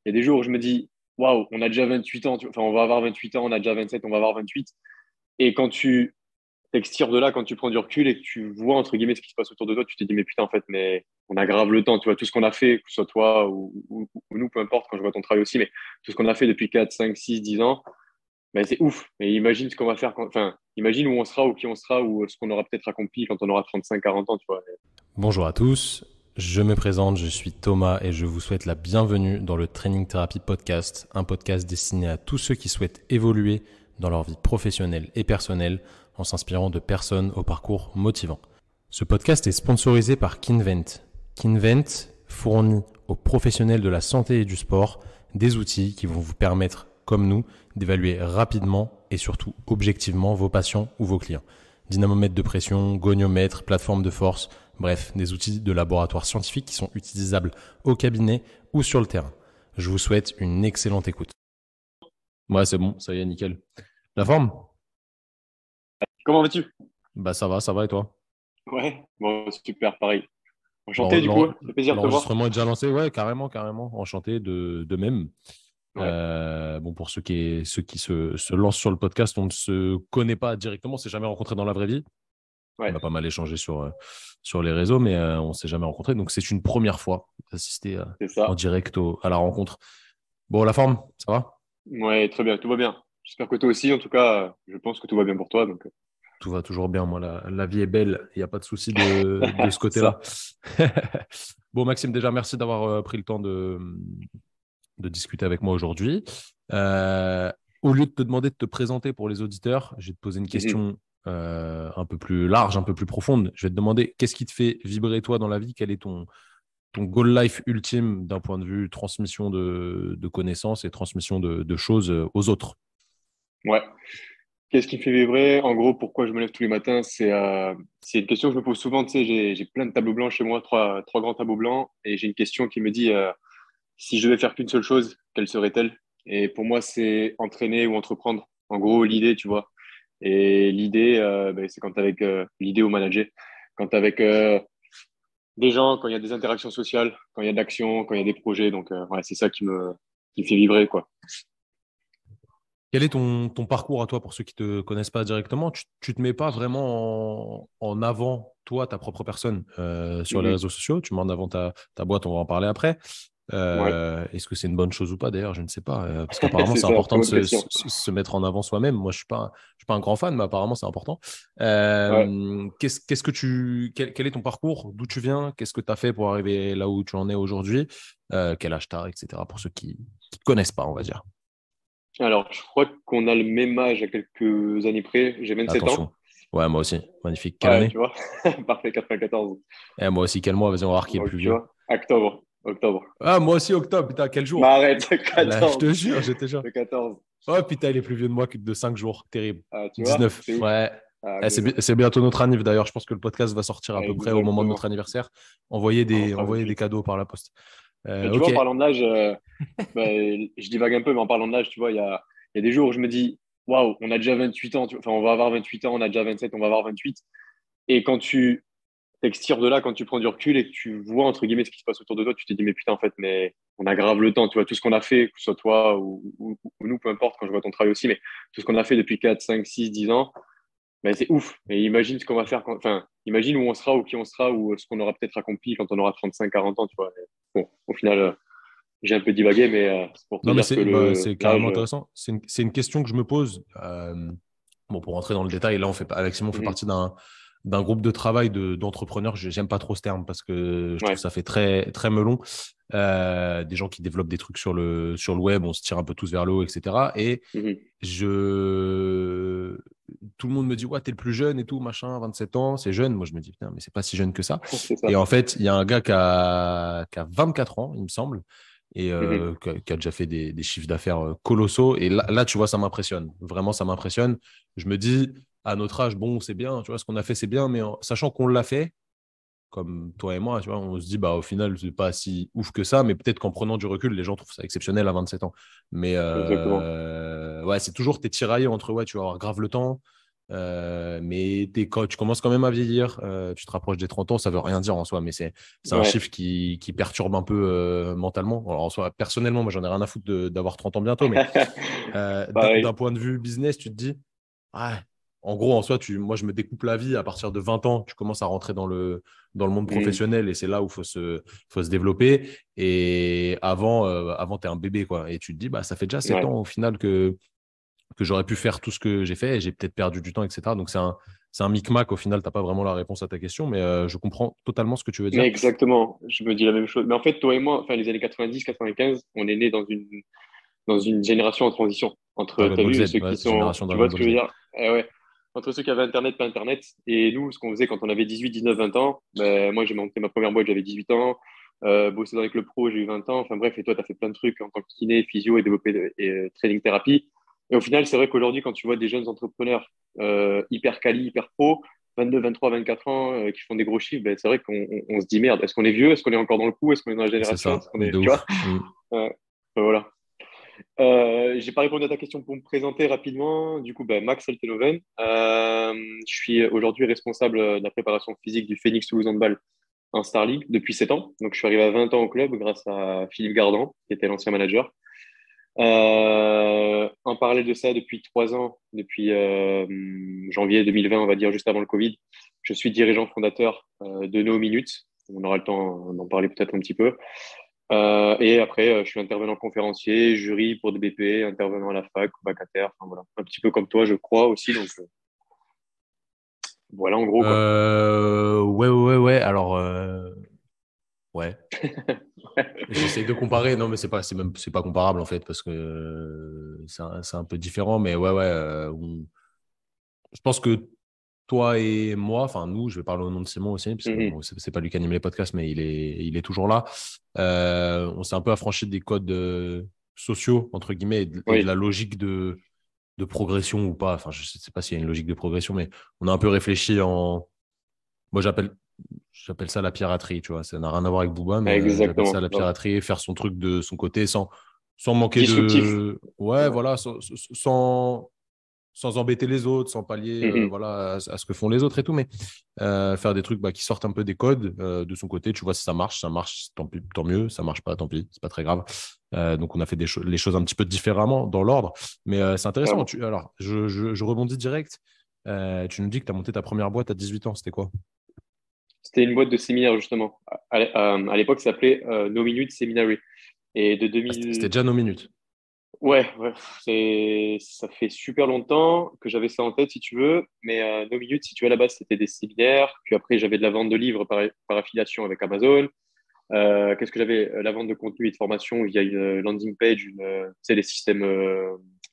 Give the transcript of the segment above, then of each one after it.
Il y a des jours où je me dis, waouh, on a déjà 28 ans, enfin, on va avoir 28 ans, on a déjà 27, on va avoir 28. Et quand tu t'extires de là, quand tu prends du recul et que tu vois, entre guillemets, ce qui se passe autour de toi, tu te dis, mais putain, en fait, mais on a grave le temps, tu vois, tout ce qu'on a fait, que ce soit toi ou nous, peu importe, quand je vois ton travail aussi, mais tout ce qu'on a fait depuis 4 5 6 10 ans, ben, c'est ouf. Et imagine ce qu'on va faire enfin, imagine où on sera ou qui on sera ou ce qu'on aura peut-être accompli quand on aura 35 40 ans, tu vois. Bonjour à tous, je me présente, je suis Thomas et je vous souhaite la bienvenue dans le Training Therapy Podcast, un podcast destiné à tous ceux qui souhaitent évoluer dans leur vie professionnelle et personnelle en s'inspirant de personnes au parcours motivant. Ce podcast est sponsorisé par Kinvent. Kinvent fournit aux professionnels de la santé et du sport des outils qui vont vous permettre, comme nous, d'évaluer rapidement et surtout objectivement vos patients ou vos clients. Dynamomètre de pression, goniomètre, plateforme de force, bref, des outils de laboratoire scientifique qui sont utilisables au cabinet ou sur le terrain. Je vous souhaite une excellente écoute. Ouais, c'est bon, ça y est, nickel. La forme? Comment vas-tu? Bah ça va et toi? Ouais, bon, super, pareil. Enchanté, L'en- du coup, l'en- ça fait plaisir de te voir. L'enregistrement est déjà lancé? Ouais, carrément, carrément. Enchanté de même. Ouais, Bon, pour ceux qui se lancent sur le podcast, on ne se connaît pas directement, on ne s'est jamais rencontré dans la vraie vie. On ouais, a pas mal échangé sur les réseaux, mais on ne s'est jamais rencontré. Donc, c'est une première fois d'assister c'est en ça. direct à la rencontre. Bon, la forme, ça va? Ouais, très bien, tout va bien. J'espère que toi aussi, en tout cas, je pense que tout va bien pour toi, donc. Tout va toujours bien. Moi, la vie est belle. Il n'y a pas de souci de ce C'est côté-là. ça. Bon, Maxime, déjà, merci d'avoir pris le temps de discuter avec moi aujourd'hui. Euh, Au lieu de te demander de te présenter pour les auditeurs, je vais te poser une Mhm. question un peu plus large, un peu plus profonde. Je vais te demander qu'est-ce qui te fait vibrer toi dans la vie? Quel est ton goal life ultime d'un point de vue transmission de connaissances et transmission de choses aux autres? Ouais. Qu'est-ce qui me fait vibrer? En gros, pourquoi je me lève tous les matins? C'est une question que je me pose souvent. Tu sais, j'ai plein de tableaux blancs chez moi, trois grands tableaux blancs, et j'ai une question qui me dit si je devais faire qu'une seule chose, quelle serait-elle? Et pour moi, c'est entraîner ou entreprendre. En gros, l'idée, tu vois. Et l'idée, ben, c'est quand tu avec l'idée au manager, quand tu avec des gens, quand il y a des interactions sociales, quand il y a de l'action, quand il y a des projets. Donc, ouais, c'est ça qui me fait vibrer, quoi. Quel est ton parcours à toi pour ceux qui ne te connaissent pas directement? Tu ne te mets pas vraiment en avant, toi, ta propre personne sur les Mhm. réseaux sociaux. Tu mets en avant ta boîte, on va en parler après. Ouais, Est-ce que c'est une bonne chose ou pas d'ailleurs? Je ne sais pas. Parce qu'apparemment, c'est c'est ça, important très de bonne question. se mettre en avant soi-même. Moi, je suis pas un grand fan, mais apparemment, c'est important. Ouais. Quel est ton parcours? D'où tu viens? Qu'est-ce que tu as fait pour arriver là où tu en es aujourd'hui? Quel âge tu as, etc. Pour ceux qui ne te connaissent pas, on va dire. Alors, je crois qu'on a le même âge à quelques années près. J'ai 27 ans. Attention. Ouais, moi aussi. Magnifique. Quelle Ouais, année? tu vois. Parfait, 94. Moi aussi, quel mois? Vas-y, on va voir qui est le Donc, plus tu vieux. vois, octobre. Octobre. Ah, moi aussi, octobre. Putain, quel Mais jour? arrête, Là, je 14. te jure, j'étais jure. Le 14. Oh putain, il est plus vieux de moi que de 5 jours. Terrible. Ah, tu vois, 19. c'est ouf. Ouais. Ah, Eh, mais non. c'est bientôt notre anniv d'ailleurs. Je pense que le podcast va sortir à peu près au moment de notre Exactement. anniversaire. On en fera Envoyer des 28. cadeaux par la poste. Mais tu vois, Ok. en parlant de l'âge, je divague un peu, mais en parlant de l'âge, tu vois, il y a des jours où je me dis, waouh, on a déjà 28 ans. Enfin, on va avoir 28 ans, on a déjà 27, on va avoir 28. Et quand tu t'extires de là, quand tu prends du recul et que tu vois, entre guillemets, ce qui se passe autour de toi, tu te dis, mais putain, en fait, mais on a grave le temps, tu vois, tout ce qu'on a fait, que ce soit toi ou nous, peu importe, quand je vois ton travail aussi, mais tout ce qu'on a fait depuis 4 5 6 10 ans, ben, c'est ouf. Et imagine ce qu'on va faire enfin, imagine où on sera ou qui on sera ou ce qu'on aura peut-être accompli quand on aura 35 40 ans, tu vois. Et bon, au final, j'ai un peu divagué, mais c'est pour te Non, mais dire que c'est l'âge. carrément intéressant. C'est une question que je me pose. Bon, pour rentrer dans le détail, là, avec Simon, on fait Mhm. partie d'un groupe de travail d'entrepreneurs. J'aime pas trop ce terme parce que je trouve Ouais. ça fait très, très melon. Des gens qui développent des trucs sur le web, on se tire un peu tous vers le haut, etc. Et Mhm. je... tout le monde me dit, ouais, t'es le plus jeune et tout, machin, 27 ans, c'est jeune. Moi, je me dis, putain, mais c'est pas si jeune que ça. C'est Et ça. en fait, il y a un gars qui a 24 ans, il me semble, et Mhm. qui a déjà fait des chiffres d'affaires colossaux. Et là, tu vois, ça m'impressionne. Vraiment, ça m'impressionne. Je me dis, à notre âge, bon, c'est bien, tu vois, ce qu'on a fait, c'est bien, mais sachant qu'on l'a fait, comme toi et moi, tu vois, on se dit, bah, au final, c'est pas si ouf que ça, mais peut-être qu'en prenant du recul, les gens trouvent ça exceptionnel à 27 ans. Mais Exactement. ouais, c'est toujours, t'es tiraillé entre, ouais, tu vas avoir grave le temps, Mais tu commences quand même à vieillir. Tu te rapproches des 30 ans, ça veut rien dire en soi, mais c'est un Ouais. chiffre qui perturbe un peu mentalement. Alors, en soi, personnellement, moi, j'en ai rien à foutre d'avoir 30 ans bientôt, mais d'un Pareil. point de vue business, tu te dis, ouais, en gros, en soi, moi, je me découpe la vie à partir de 20 ans. Tu commences à rentrer dans le monde Mm. professionnel et c'est là où faut se développer. Et avant tu es un bébé, quoi. Et tu te dis, bah, ça fait déjà 7 Ouais. ans au final que j'aurais pu faire tout ce que j'ai fait et j'ai peut-être perdu du temps, etc. Donc, c'est un micmac. Au final, tu n'as pas vraiment la réponse à ta question, mais je comprends totalement ce que tu veux Mais dire. exactement, je me dis la même chose. Mais en fait, toi et moi, enfin, les années 90-95, on est nés dans une génération en transition entre, Dragon t'as Ball vu, Z, ceux ouais, qui sont, génération tu vois Dragon ce Ball que je veux Z. dire? Eh ouais. Entre ceux qui avaient Internet, pas Internet, et nous, ce qu'on faisait quand on avait 18, 19, 20 ans, ben, moi, j'ai monté ma première boîte, j'avais 18 ans, bossé dans les clubs pro, j'ai eu 20 ans, enfin bref, et toi, tu as fait plein de trucs en tant que kiné, physio et développé training thérapie. Et au final, c'est vrai qu'aujourd'hui, quand tu vois des jeunes entrepreneurs hyper quali, hyper pro, 22, 23, 24 ans, qui font des gros chiffres, ben, c'est vrai qu'on se dit merde, est-ce qu'on est vieux? Est-ce qu'on est encore dans le coup? Est-ce qu'on est dans la C'est génération? Est-ce ça, qu'on est, de tu vois? ouf. Mm. Ben voilà. J'ai pas répondu à ta question pour me présenter rapidement. Du coup, ben, Max Alteloven. Je suis aujourd'hui responsable de la préparation physique du Phoenix Toulouse Handball en Star League depuis 7 ans. Donc, je suis arrivé à 20 ans au club grâce à Philippe Gardan, qui était l'ancien manager. En parallèle de ça, depuis 3 ans, depuis janvier 2020, on va dire juste avant le Covid, je suis dirigeant fondateur de No Minutes. On aura le temps d'en parler peut-être un petit peu. Et après, je suis intervenant conférencier, jury pour des BP, intervenant à la fac, vacataire, enfin voilà. Un petit peu comme toi, je crois aussi. Donc voilà, en gros, quoi. Ouais, ouais, ouais. Alors, ouais. J'essaye de comparer. Non, mais c'est pas comparable en fait parce que c'est un peu différent. Mais ouais, ouais. Je pense que toi et moi, enfin nous, je vais parler au nom de Simon aussi, parce que Mhm. bon, c'est pas lui qui anime les podcasts, mais il est toujours là. On s'est un peu affranchi des codes sociaux, entre guillemets, et de la Oui, logique de progression ou pas. Enfin, je sais pas s'il y a une logique de progression, mais on a un peu réfléchi en. Moi, j'appelle ça la piraterie, tu vois. Ça n'a rien à voir avec Booba, mais j'appelle ça exactement. la Grave. piraterie, faire son truc de son côté sans manquer Disruptif. de. Ouais, Ouais. voilà, sans embêter les autres, sans pallier Mhm. voilà, à ce que font les autres et tout, mais faire des trucs qui sortent un peu des codes de son côté. Tu vois, si ça marche, tant mieux, ça marche pas, tant pis, c'est pas très grave. Donc, on a fait les choses un petit peu différemment dans l'ordre, mais c'est intéressant. Carrément. Alors, je rebondis direct. Tu nous dis que tu as monté ta première boîte à 18 ans, c'était quoi? C'était une boîte de séminaire, justement. À l'époque, ça s'appelait No Minutes Seminary. Et de Ah, c'était 2000. déjà nos minutes. Ouais, ouais, ça fait super longtemps que j'avais ça en tête, si tu veux. Mais No Minutes, si tu veux, à la base, c'était des séminaires. Puis après, j'avais de la vente de livres par affiliation avec Amazon. Qu'est-ce que j'avais? La vente de contenu et de formation via une landing page, tu sais, les systèmes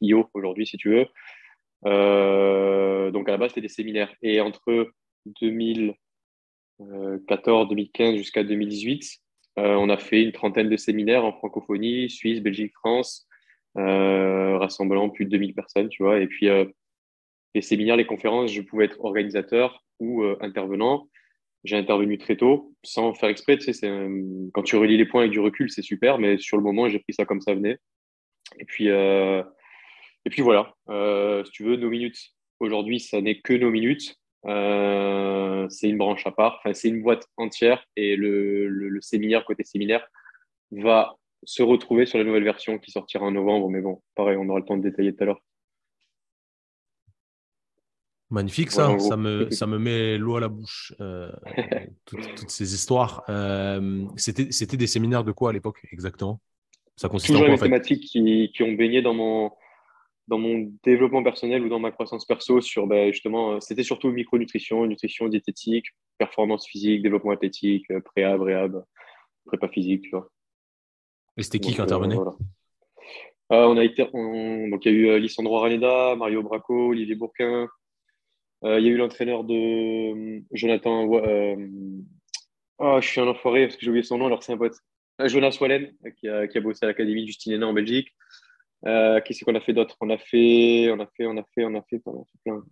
IO aujourd'hui, si tu veux. Donc à la base, c'était des séminaires. Et entre 2014, 2015 jusqu'à 2018, on a fait une trentaine de séminaires en francophonie, Suisse, Belgique, France, rassemblant plus de 2000 personnes, tu vois. Et puis, les séminaires, les conférences, je pouvais être organisateur ou intervenant. J'ai intervenu très tôt, sans faire exprès. Tu sais, quand tu relis les points avec du recul, c'est super, mais sur le moment, j'ai pris ça comme ça venait. Et puis, euh, et puis voilà. Si tu veux, nos minutes. Aujourd'hui, ça n'est que nos minutes. C'est une branche à part. Enfin, c'est une boîte entière. Et le séminaire, côté séminaire, va se retrouver sur la nouvelle version qui sortira en novembre. Mais bon, pareil, on aura le temps de détailler tout à l'heure. Magnifique Voilà, ça, en ça gros. me, ça me met l'eau à la bouche, toutes ces histoires. C'était des séminaires de quoi à l'époque exactement? Ça consistait en Toujours quoi en les fait? thématiques qui ont baigné dans mon développement personnel ou dans ma croissance perso sur ben, justement, c'était surtout micronutrition, nutrition, diététique, performance physique, développement athlétique, préhab, réhab, prépa physique, tu vois. Et c'était qui Donc intervenait? voilà. Donc il y a eu Lissandro Araneda, Mario Bracco, Olivier Bourquin. Il y a eu l'entraîneur de Jonathan. Je suis un enfoiré parce que j'ai oublié son nom, alors c'est un pote. Jonas Wallen, qui a bossé à l'Académie Justine Hénin en Belgique. Qu'est-ce qu'on a fait d'autre? On a fait plein.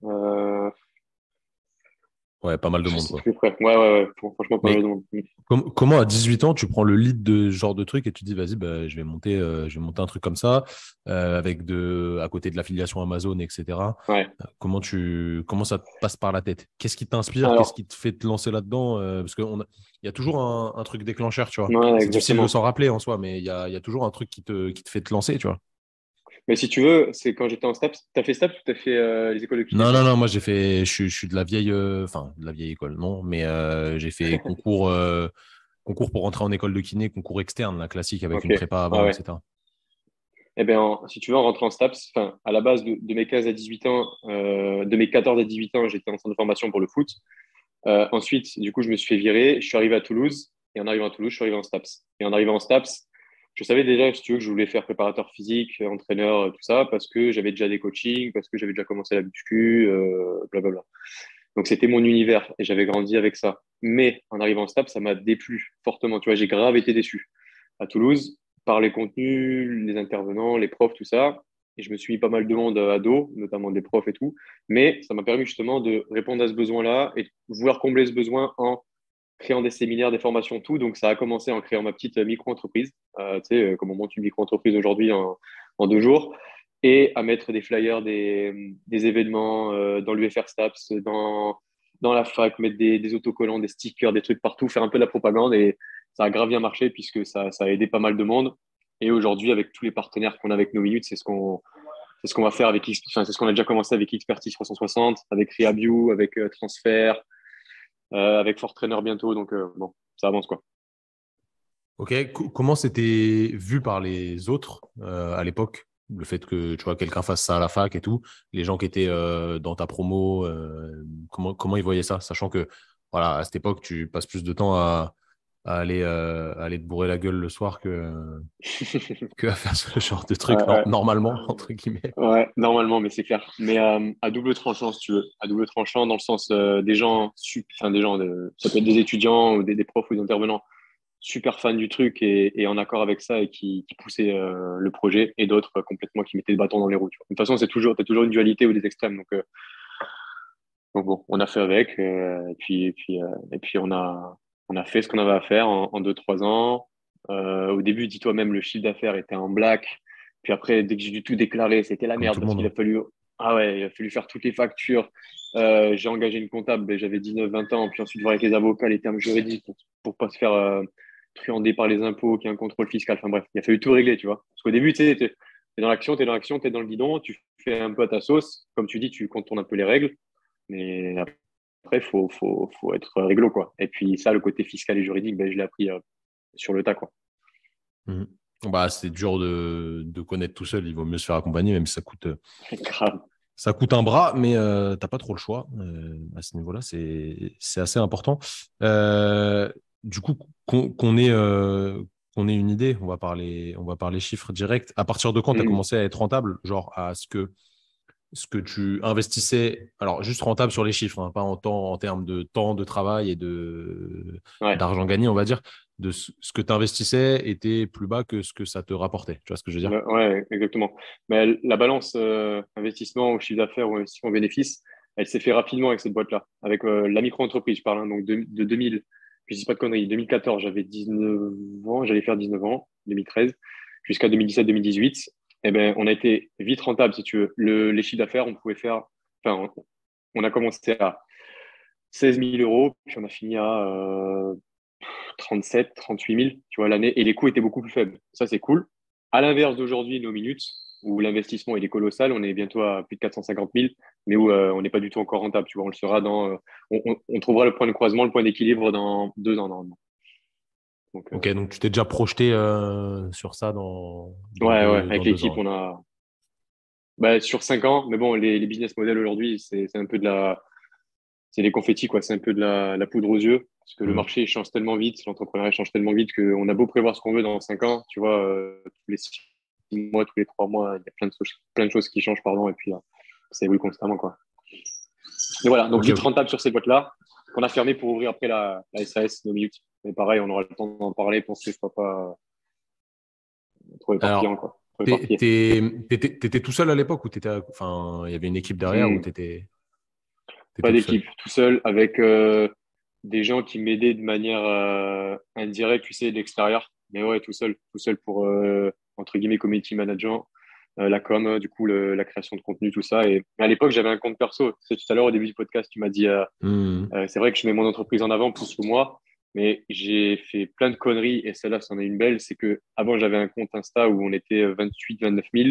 Ouais, pas mal de monde, C'est quoi. très près. Ouais. Franchement, pas mal Mais de monde. comment à 18 ans, tu prends le lead de ce genre de truc et tu te dis, vas-y, bah, je vais monter un truc comme ça, avec à côté de l'affiliation Amazon, etc. Ouais. Comment ça te passe par la tête? Qu'est-ce qui t'inspire? Qu'est-ce Alors, qui te fait te lancer là-dedans? Parce il y a toujours un truc déclencheur, tu vois. ouais, C'est difficile de exactement. s'en rappeler en soi, mais il y a toujours un truc qui te fait te lancer, tu vois. Mais si tu veux, c'est quand j'étais en STAPS. T'as fait STAPS ou t'as fait les écoles de kiné, Non, non, toi? non, moi je suis de la vieille, enfin, de la vieille école, non, mais j'ai fait concours pour rentrer en école de kiné, concours externe, la classique, avec Ok. une prépa Ouais, avant, ouais. etc. Eh bien, si tu veux, en rentrant en STAPS, enfin, à la base de mes 15 à 18 ans, de mes 14 à 18 ans, j'étais en centre de formation pour le foot. Ensuite, du coup, je me suis fait virer. Je suis arrivé à Toulouse. Et en arrivant à Toulouse, je suis arrivé en STAPS. Et en arrivant en STAPS, je savais déjà, si tu veux, que je voulais faire préparateur physique, entraîneur, tout ça, parce que j'avais déjà des coachings, parce que j'avais déjà commencé la muscu, blablabla. Donc, c'était mon univers et j'avais grandi avec ça. Mais en arrivant en STAPS, ça m'a déplu fortement. Tu vois, j'ai grave été déçu à Toulouse par les contenus, les intervenants, les profs, tout ça. Et je me suis mis pas mal de monde à dos, notamment des profs et tout. Mais ça m'a permis justement de répondre à ce besoin-là et de vouloir combler ce besoin en créant des séminaires, des formations, tout. Donc, ça a commencé en créant ma petite micro-entreprise. Tu sais, comme on monte une micro-entreprise aujourd'hui en 2 jours. Et à mettre des flyers, des événements dans l'UFR STAPS, dans la fac, mettre des autocollants, des stickers, des trucs partout, faire un peu de la propagande. Et ça a grave bien marché puisque ça a aidé pas mal de monde. Et aujourd'hui, avec tous les partenaires qu'on a avec nos minutes, c'est ce qu'on va faire avec enfin, c'est ce qu'on a déjà commencé avec Expertise 360, avec Rehabview, avec Transfert, avec Fort Trainer bientôt. Donc, bon, ça avance quoi. Ok, comment c'était vu par les autres à l'époque, le fait que tu vois quelqu'un fasse ça à la fac et tout, les gens qui étaient dans ta promo, comment ils voyaient ça, sachant que voilà, à cette époque, tu passes plus de temps à aller te bourrer la gueule le soir que à faire ce genre de truc, Ouais, normalement, entre guillemets. ouais, normalement, mais c'est clair. Mais à double tranchant, si tu veux. À double tranchant, dans le sens des gens, enfin des gens, ça peut être des étudiants ou des profs ou des intervenants super fans du truc et en accord avec ça et qui poussaient le projet, et d'autres complètement qui mettaient le bâton dans les roues. Tu vois. De toute façon, t'as toujours une dualité ou des extrêmes. Donc bon, on a fait avec, et puis on a fait ce qu'on avait à faire en 2, 3 ans. Au début, dis-toi même, le chiffre d'affaires était en black. Puis après, dès que j'ai du tout déclaré, c'était la Comme merde tout le parce monde, qu'il a hein. fallu, ah ouais, il a fallu faire toutes les factures. J'ai engagé une comptable, ben, j'avais 19, 20 ans. Puis ensuite, voir avec les avocats les termes juridiques pour pas se faire truander par les impôts, qu'il y ait un contrôle fiscal. Enfin bref, il a fallu tout régler, tu vois. Parce qu'au début, tu sais, t'es dans l'action, t'es dans le guidon, tu fais un peu à ta sauce. Comme tu dis, tu contournes un peu les règles. Mais après, faut être réglo, quoi. Et puis ça, le côté fiscal et juridique, ben, je l'ai appris sur le tas, quoi. Mhm. Bah, c'est dur de connaître tout seul. Il vaut mieux se faire accompagner, même si Grave. ça coûte un bras, mais t'as pas trop le choix. À ce niveau-là, c'est assez important. Du coup, qu'on ait une idée, on va parler chiffres directs. À partir de quand tu as Mhm. commencé à être rentable, genre à ce que tu investissais, alors juste rentable sur les chiffres, hein, pas en termes de temps de travail et Ouais. d'argent gagné, on va dire, de ce que tu investissais était plus bas que ce que ça te rapportait. Tu vois ce que je veux dire? Ouais, exactement. Mais la balance investissement au chiffre d'affaires ou investissement au bénéfice, elle s'est fait rapidement avec cette boîte-là. Avec la micro-entreprise, je parle, hein, donc de 2000, je dis pas de conneries, 2014, j'avais 19 ans, j'allais faire 19 ans, 2013, jusqu'à 2017-2018. Eh ben, on a été vite rentable, si tu veux. Les chiffres d'affaires, on pouvait faire, enfin, on a commencé à 16 000 euros, puis on a fini à 37, 38 000, tu vois, l'année, et les coûts étaient beaucoup plus faibles. Ça, c'est cool. À l'inverse d'aujourd'hui, nos minutes, où l'investissement il est colossal, on est bientôt à plus de 450 000, mais où on n'est pas du tout encore rentable, tu vois, on le sera on trouvera le point de croisement, le point d'équilibre dans 2 ans, normalement. Donc, Ok, donc tu t'es déjà projeté sur ça dans ouais, deux, avec dans deux l'équipe, ans. on a, bah, sur 5 ans, mais bon, les business models aujourd'hui, c'est un peu c'est les confettis, quoi. C'est un peu de la poudre aux yeux, parce que le Mhm. marché il change tellement vite, l'entrepreneuriat change tellement vite qu'on a beau prévoir ce qu'on veut dans 5 ans, tu vois, tous les 6 mois, tous les 3 mois, il y a plein de choses qui changent, pardon, et puis ça évolue constamment, quoi. Et voilà, donc Ok, vite ok. rentable sur ces boîtes-là, qu'on a fermé pour ouvrir après la SAS, nos minutes. Mais pareil, on aura le temps d'en parler pour que ce soit pas trop éparpillant, Alors, quoi. Trop éparpillé. t'étais tout seul à l'époque ou enfin, il y avait une équipe derrière ou Hmm. t'étais. T'étais Pas tout seul. d'équipe, tout seul, avec des gens qui m'aidaient de manière indirecte, tu sais, de l'extérieur. Mais ouais, tout seul pour, entre guillemets, community management, la com, du coup, la création de contenu, tout ça. Et à l'époque, j'avais un compte perso. Tu sais, tout à l'heure, au début du podcast, tu m'as dit, Hmm. c'est vrai que je mets mon entreprise en avant plus que moi, mais j'ai fait plein de conneries et celle-là, c'en est une belle. C'est que avant, j'avais un compte Insta où on était 28, 29 000,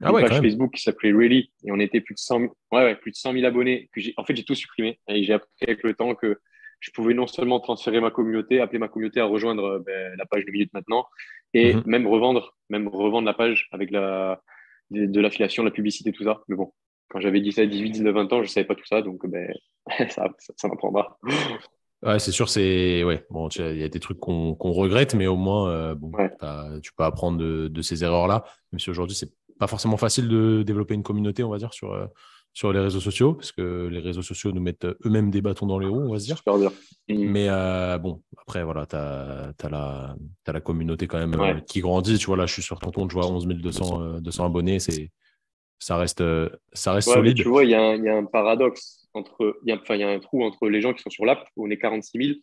Ah une ouais, quand page même. Facebook qui s'appelait Really et on était plus de 100 000, ouais, plus de 100 000 abonnés. En fait, j'ai tout supprimé et j'ai appris avec le temps que je pouvais non seulement transférer ma communauté, appeler ma communauté à rejoindre la page de Minute Maintenant et Mhm. même revendre la page avec de l'affiliation, la publicité, tout ça. Mais bon, quand j'avais 17, 18, 19, 20 ans, je savais pas tout ça, donc ça m'apprendra. Ouais, c'est sûr, c'est ouais. Bon, il y a des trucs qu'on regrette, mais au moins, bon, Ouais, tu peux apprendre de ces erreurs-là. Même si aujourd'hui, c'est pas forcément facile de développer une communauté, on va dire, sur les réseaux sociaux, parce que les réseaux sociaux nous mettent eux-mêmes des bâtons dans les roues, on va se dire. super dur. Mhm. Mais bon, après, voilà, t'as la communauté quand même Ouais. qui grandit. Tu vois, là, je suis sur ton compte, je vois 11 200, 200 abonnés. Ça reste Ouais, mais tu solide. vois, il y a un paradoxe entre, enfin, il y a un trou entre les gens qui sont sur l'app, où on est 46 000,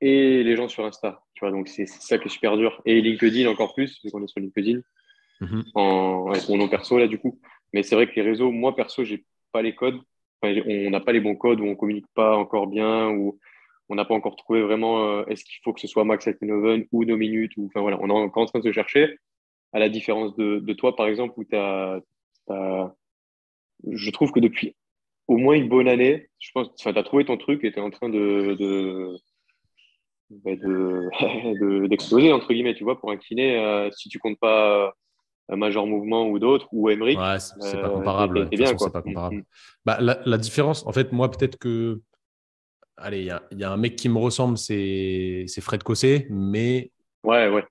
et les gens sur Insta. Tu vois, donc c'est ça qui est super dur. Et LinkedIn encore plus, vu qu'on est sur LinkedIn, Mhm. avec mon nom perso, là, du coup. Mais c'est vrai que les réseaux, moi, perso, j'ai pas les codes. Enfin, on n'a pas les bons codes, ou on communique pas encore bien, ou on n'a pas encore trouvé vraiment, est-ce qu'il faut que ce soit Max Altenhoven ou nos minutes, ou, enfin voilà, on est encore en train de se chercher, à la différence de toi, par exemple, où je trouve que depuis au moins une bonne année, je pense, enfin, tu as trouvé ton truc et tu es en train d'exploser, entre guillemets, tu vois, pour un kiné, si tu comptes pas Major Mouvement ou d'autres, ou Emric, Ouais, c'est pas comparable. Ouais. De toute t'es bien, façon, c'est quoi. pas comparable. Bah, la différence, en fait, moi, peut-être que. Allez, il y a un mec qui me ressemble, c'est Fred Cossé, Ouais, ouais.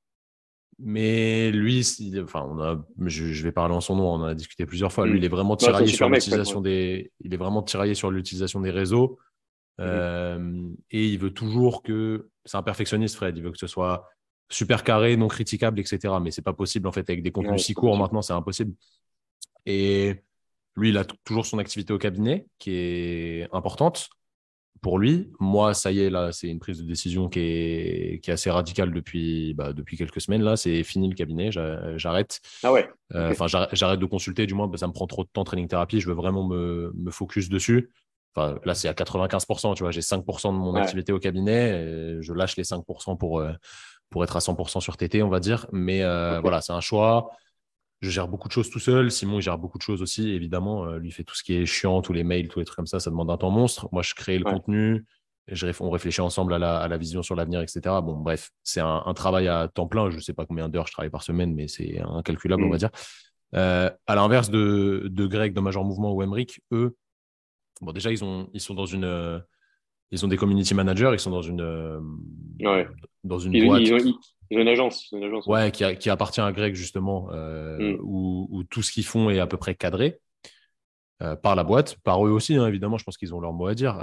mais lui, enfin, je vais parler en son nom, on en a discuté plusieurs fois. Lui, Mm. il est vraiment Ouais, c'est un tiraillé sur super mec, Fred, ouais. l'utilisation il est vraiment tiraillé sur l'utilisation des réseaux. Mhm. Et il veut toujours que. C'est un perfectionniste, Fred. Il veut que ce soit super carré, non critiquable, etc. Mais c'est pas possible, en fait, avec des contenus Ouais, si c'est pas courts possible. maintenant, c'est impossible. Et lui, il a toujours son activité au cabinet qui est importante pour lui. Moi, ça y est, là, c'est une prise de décision qui est assez radicale depuis quelques semaines. Là, c'est fini le cabinet, j'arrête. Ah ouais, ok. Enfin, j'arrête de consulter, du moins, ça me prend trop de temps, training thérapie. Je veux vraiment me focus dessus. Enfin, là, c'est à 95%, tu vois. J'ai 5% de mon Ouais, activité au cabinet. Je lâche les 5% pour être à 100% sur TT, on va dire. Mais ok. voilà, c'est un choix. Je gère beaucoup de choses tout seul. Simon, il gère beaucoup de choses aussi, évidemment. Lui, il fait tout ce qui est chiant, tous les mails, tous les trucs comme ça demande un temps monstre. Moi, je crée le Ouais. contenu. On réfléchit ensemble à la vision sur l'avenir, etc. Bon, bref, c'est un travail à temps plein. Je ne sais pas combien d'heures je travaille par semaine, mais c'est incalculable, on va Mm. dire. À l'inverse de Greg de Major Mouvement ou Emric, eux, bon, déjà, ils sont ils ont des community managers, ils sont Ouais. dans une Ils, boîte ils ont, ils ont une agence. Ils ont une agence, ouais. ouais, qui appartient à Greg, justement, Mm. où tout ce qu'ils font est à peu près cadré par la boîte, par eux aussi, hein, évidemment, je pense qu'ils ont leur mot à dire.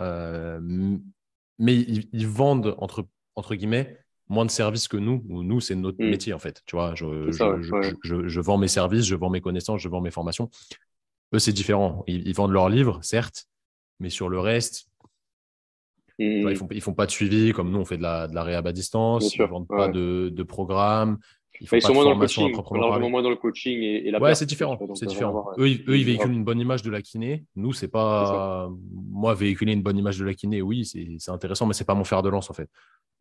Mais ils vendent, entre guillemets, moins de services que nous, où nous, c'est notre Mm. métier, en fait. Tu vois, C'est ça, ouais. Ouais. je vends mes services, je vends mes connaissances, je vends mes formations. Eux, c'est différent. Ils vendent leurs livres, certes, mais sur le reste, tu vois, Mm, mm. ils font pas de suivi, comme nous, on fait de la réhab à Bien distance, ils sûr. vendent pas Ouais. de programme, ils Bah, font ils pas sont de moins dans le formation à coaching, proprement parler. largement moins dans le coaching et la Ouais, perf, c'est tu vois, différent, donc c'est rien à différent. voir. Ouais. Eux, ils Grave, véhiculent une bonne image de la kiné. Nous, c'est c'est ça. pas. Moi, véhiculer une bonne image de la kiné, oui, c'est intéressant, mais c'est pas mon fer de lance, en fait.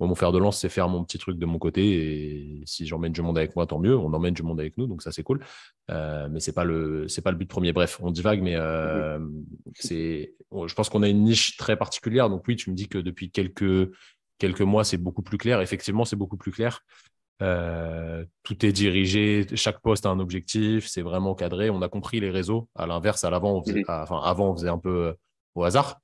Moi, mon fer de lance, c'est faire mon petit truc de mon côté. Et si j'emmène du monde avec moi, tant mieux. On emmène du monde avec nous, donc ça, c'est cool. Mais c'est pas le but premier. Bref, on divague, mais Mhm. je pense qu'on a une niche très particulière. Donc oui, tu me dis que depuis quelques mois, c'est beaucoup plus clair. Effectivement, c'est beaucoup plus clair. Tout est dirigé, chaque poste a un objectif, c'est vraiment cadré. On a compris les réseaux. À l'inverse, à l'avant, Mhm. enfin, avant, on faisait un peu au hasard.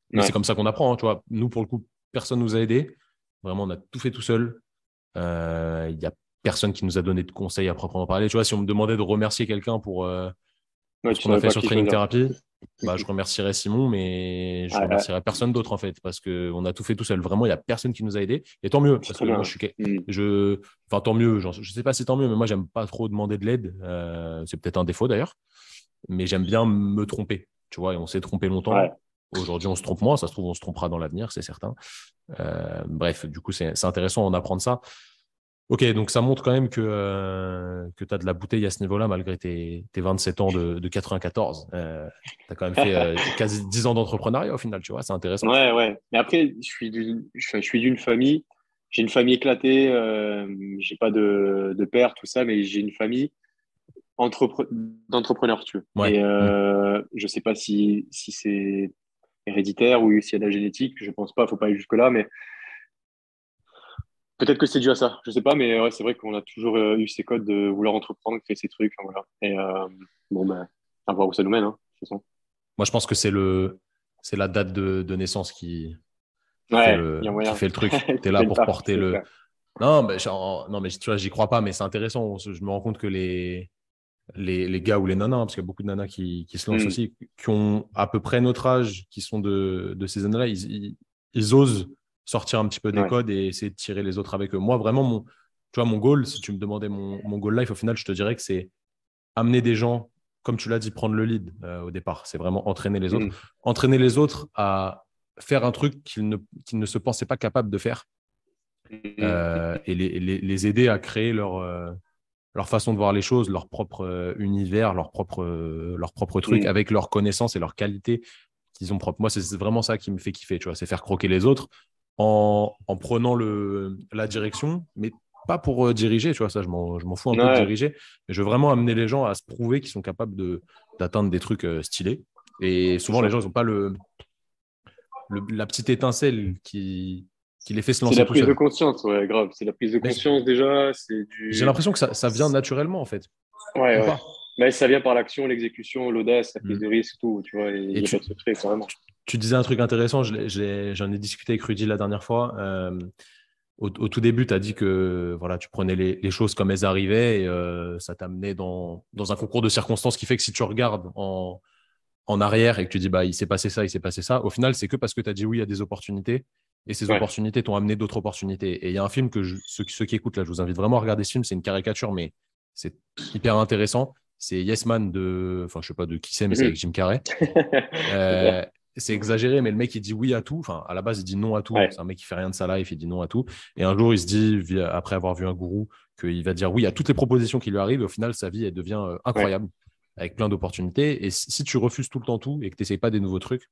Mais c'est Ouais. comme ça qu'on apprend, hein, tu vois. Nous, pour le coup, personne nous a aidés. Vraiment, on a tout fait tout seul. Il y a personne qui nous a donné de conseils à proprement parler. Tu vois, si on me demandait de remercier quelqu'un Ouais, pour ce tu qu'on a saurais fait pas sur qui Training choisir. Therapy, bah, je remercierais Simon, mais je Ouais, ouais, remercierais personne d'autre en fait, parce qu'on a tout fait tout seul. Vraiment, il n'y a personne qui nous a aidés. Et tant mieux, c'est parce très que moi, bien. Mhm. enfin, tant mieux. Je sais pas si tant mieux, mais moi, j'aime pas trop demander de l'aide. C'est peut-être un défaut d'ailleurs, mais j'aime bien me tromper. Tu vois, et on s'est trompé Ouais. longtemps. Aujourd'hui, on se trompe moins. Ça se trouve, on se trompera dans l'avenir, c'est certain. Bref, du coup, c'est intéressant d'en apprendre ça. Ok, donc ça montre quand même que tu as de la bouteille à ce niveau-là, malgré tes 27 ans de 94. Tu as quand même fait quasi 10 ans d'entrepreneuriat au final, tu vois, c'est intéressant. Ouais, ouais. Mais après, je suis d'une famille, j'ai une famille éclatée, j'ai pas de père, tout ça, mais j'ai une famille entrepre- d'entrepreneurs, tu veux. Ouais. Et Mm. je sais pas si c'est héréditaire ou s'il y a de la génétique, je pense pas, faut pas aller jusque-là, mais peut-être que c'est dû à ça, je sais pas, mais ouais, c'est vrai qu'on a toujours eu ces codes de vouloir entreprendre, créer ces trucs, enfin, voilà. Et bon, ben, à voir où ça nous mène, hein, de toute façon. Moi, je pense que c'est la date de naissance Ouais, il y a qui moyen. fait le truc. Tu es Qui là fait le pour taf, porter c'est le. clair. Non, mais, non, mais tu vois, j'y crois pas, mais c'est intéressant. Je me rends compte que les gars ou les nanas, hein, parce qu'il y a beaucoup de nanas qui se lancent Hmm. aussi, qui ont à peu près notre âge, qui sont de ces années-là, ils osent sortir un petit peu des Ouais. codes et essayer de tirer les autres avec eux. Moi, vraiment, tu vois, mon goal, si tu me demandais mon goal life, au final, je te dirais que c'est amener des gens, comme tu l'as dit, prendre le lead au départ. C'est vraiment entraîner les autres. Hmm. Entraîner les autres à faire un truc qu'ils ne se pensaient pas capables de faire Hmm. et les aider à créer leur façon de voir les choses, leur propre univers, leur propre truc, Hmm. avec leurs connaissances et leurs qualités qu'ils ont propres. Moi, c'est vraiment ça qui me fait kiffer, tu vois, c'est faire croquer les autres en prenant la direction, mais pas pour diriger, tu vois, ça, je m'en fous un peu de Ouais. diriger, mais je veux vraiment amener les gens à se prouver qu'ils sont capables d'atteindre des trucs stylés. Et C'est souvent, les ça. gens, ils n'ont pas la petite étincelle qui les fait se C'est lancer la tout prise de seul. conscience, ouais, grave. C'est la prise de Mais conscience déjà. C'est j'ai du. l'impression que ça vient naturellement, en fait, Ouais, ou ouais. pas. Mais ça vient par l'action, l'exécution, l'audace, la prise Mm. de risque, tout. Tu vois, il Et n'y a pas de secret, carrément. tu disais un truc intéressant, j'en ai discuté avec Rudy la dernière fois. Au tout début, tu as dit que voilà, tu prenais les choses comme elles arrivaient et ça t'amenait dans un concours de circonstances qui fait que si tu regardes en arrière et que tu dis bah, il s'est passé ça, au final, c'est que parce que tu as dit oui à des opportunités et ces Ouais. opportunités t'ont amené d'autres opportunités. Et il y a un film que ceux qui écoutent là, je vous invite vraiment à regarder ce film. C'est une caricature, mais c'est hyper intéressant. C'est Yes Man enfin, je sais pas de qui c'est, mais c'est avec Mhm. Jim Carrey. Ok. Euh, c'est exagéré, mais le mec, il dit oui à tout. Enfin, à la base, il dit non à tout. Ouais. C'est un mec qui fait rien de sa life, il dit non à tout. Et un jour, il se dit, après avoir vu un gourou, qu'il va dire oui à toutes les propositions qui lui arrivent. Et au final, sa vie, elle devient Ouais. incroyable, avec plein d'opportunités. Et si tu refuses tout le temps tout et que tu n'essayes pas des nouveaux trucs,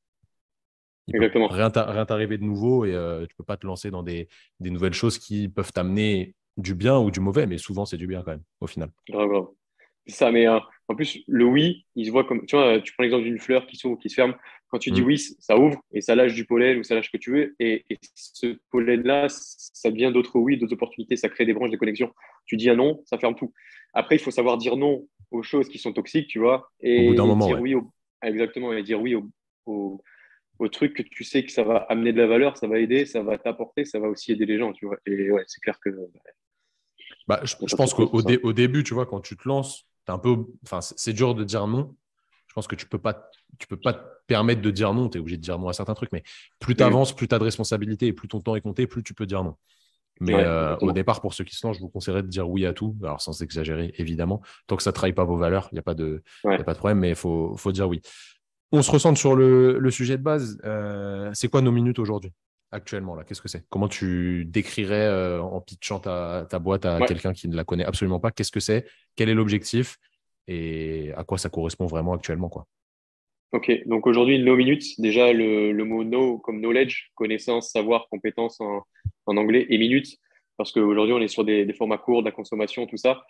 il peut Exactement. rien t'arriver de nouveau et tu peux pas te lancer dans des nouvelles choses qui peuvent t'amener du bien ou du mauvais, mais souvent, c'est du bien quand même, au final. Grave, grave. C'est ça, mais en plus, le oui, il se voit comme, tu vois, tu prends l'exemple d'une fleur qui s'ouvre ou qui se ferme. Quand tu dis Mm. oui, ça ouvre et ça lâche du pollen ou ça lâche ce que tu veux. Et ce pollen-là, ça devient d'autres oui, d'autres opportunités, ça crée des branches, des connexions. Tu dis un non, ça ferme tout. Après, il faut savoir dire non aux choses qui sont toxiques, tu vois, Au bout d'un et moment, dire ouais. oui exactement, et dire oui au, au truc que tu sais que ça va amener de la valeur, ça va aider, ça va t'apporter, ça va aussi aider les gens, tu vois. Et ouais, c'est clair que Bah, y a je pas de pense secret pour ça. au début, tu vois, quand tu te lances, t'es un peu, enfin, c'est dur de dire non. Je pense que tu peux pas te permettre de dire non. Tu es obligé de dire non à certains trucs, mais plus tu Mm. avances, plus tu as de responsabilités et plus ton temps est compté, plus tu peux dire non. Mais Ouais, au exactement. départ, pour ceux qui se lancent, je vous conseillerais de dire oui à tout. Alors, sans exagérer, évidemment. Tant que ça ne trahit pas vos valeurs, il n'y a pas y a Ouais. pas de problème, mais faut dire oui. On se recentre sur le sujet de base. C'est quoi nos minutes aujourd'hui, actuellement là? Qu'est-ce que c'est? Comment tu décrirais en pitchant ta boîte à Ouais. quelqu'un qui ne la connaît absolument pas? Qu'est-ce que c'est? Quel est l'objectif? Et à quoi ça correspond vraiment actuellement, quoi? Ok. Donc aujourd'hui, no minutes, déjà le mot no comme knowledge, connaissance, savoir, compétence en anglais et minutes, parce qu'aujourd'hui, on est sur des formats courts, de la consommation, tout ça.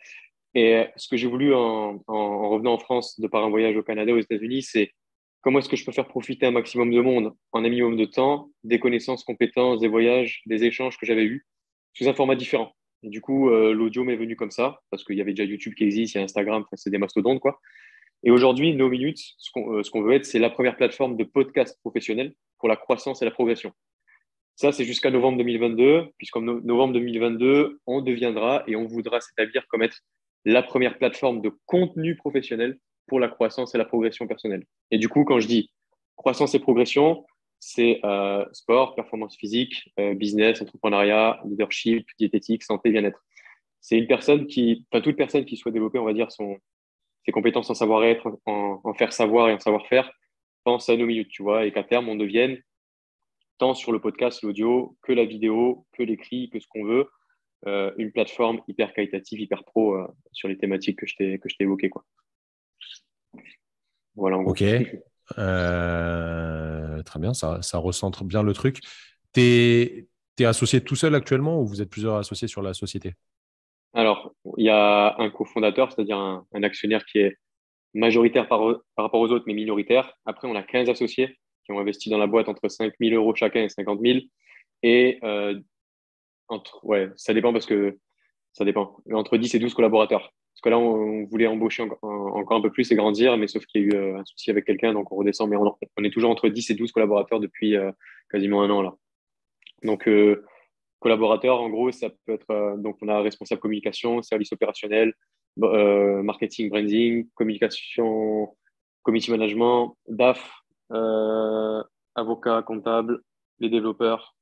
Et ce que j'ai voulu en revenant en France de par un voyage au Canada, aux États-Unis, c'est comment est-ce que je peux faire profiter un maximum de monde en un minimum de temps, des connaissances, compétences, des voyages, des échanges que j'avais eus, sous un format différent. Et du coup, l'audio m'est venu comme ça, parce qu'il y avait déjà YouTube qui existe, il y a Instagram, enfin, c'est des mastodontes, quoi. Et aujourd'hui, No Minutes, ce qu'on veut être, c'est la première plateforme de podcast professionnel pour la croissance et la progression. Ça, c'est jusqu'à novembre 2022, puisqu'en novembre 2022, on deviendra et on voudra s'établir comme être la première plateforme de contenu professionnel pour la croissance et la progression personnelle. Et du coup, quand je dis croissance et progression, c'est sport, performance physique, business, entrepreneuriat, leadership, diététique, santé, bien-être. C'est une personne enfin toute personne qui souhaite développer, on va dire, ses compétences en savoir-être, en faire savoir et en savoir-faire, pendant 5 minutes, tu vois, et qu'à terme, on devienne tant sur le podcast, l'audio, que la vidéo, que l'écrit, que ce qu'on veut, une plateforme hyper qualitative, hyper pro sur les thématiques que je t'ai évoquées, quoi. Voilà, en Ok. gros. Très bien, ça recentre bien le truc. T'es associé tout seul actuellement ou vous êtes plusieurs associés sur la société? Alors, il y a un cofondateur, c'est-à-dire un actionnaire qui est majoritaire par rapport aux autres, mais minoritaire. Après, on a 15 associés qui ont investi dans la boîte entre 5 000 € chacun et 50 000. Et ouais, ça dépend parce que ça dépend. Mais entre 10 et 12 collaborateurs. Parce que là, on voulait embaucher encore un peu plus et grandir, mais sauf qu'il y a eu un souci avec quelqu'un, donc on redescend. Mais on est toujours entre 10 et 12 collaborateurs depuis quasiment un an là. Donc, collaborateurs, en gros, ça peut être. Donc, on a responsable communication, service opérationnel, marketing, branding, communication, community management, DAF, avocat, comptable, les développeurs,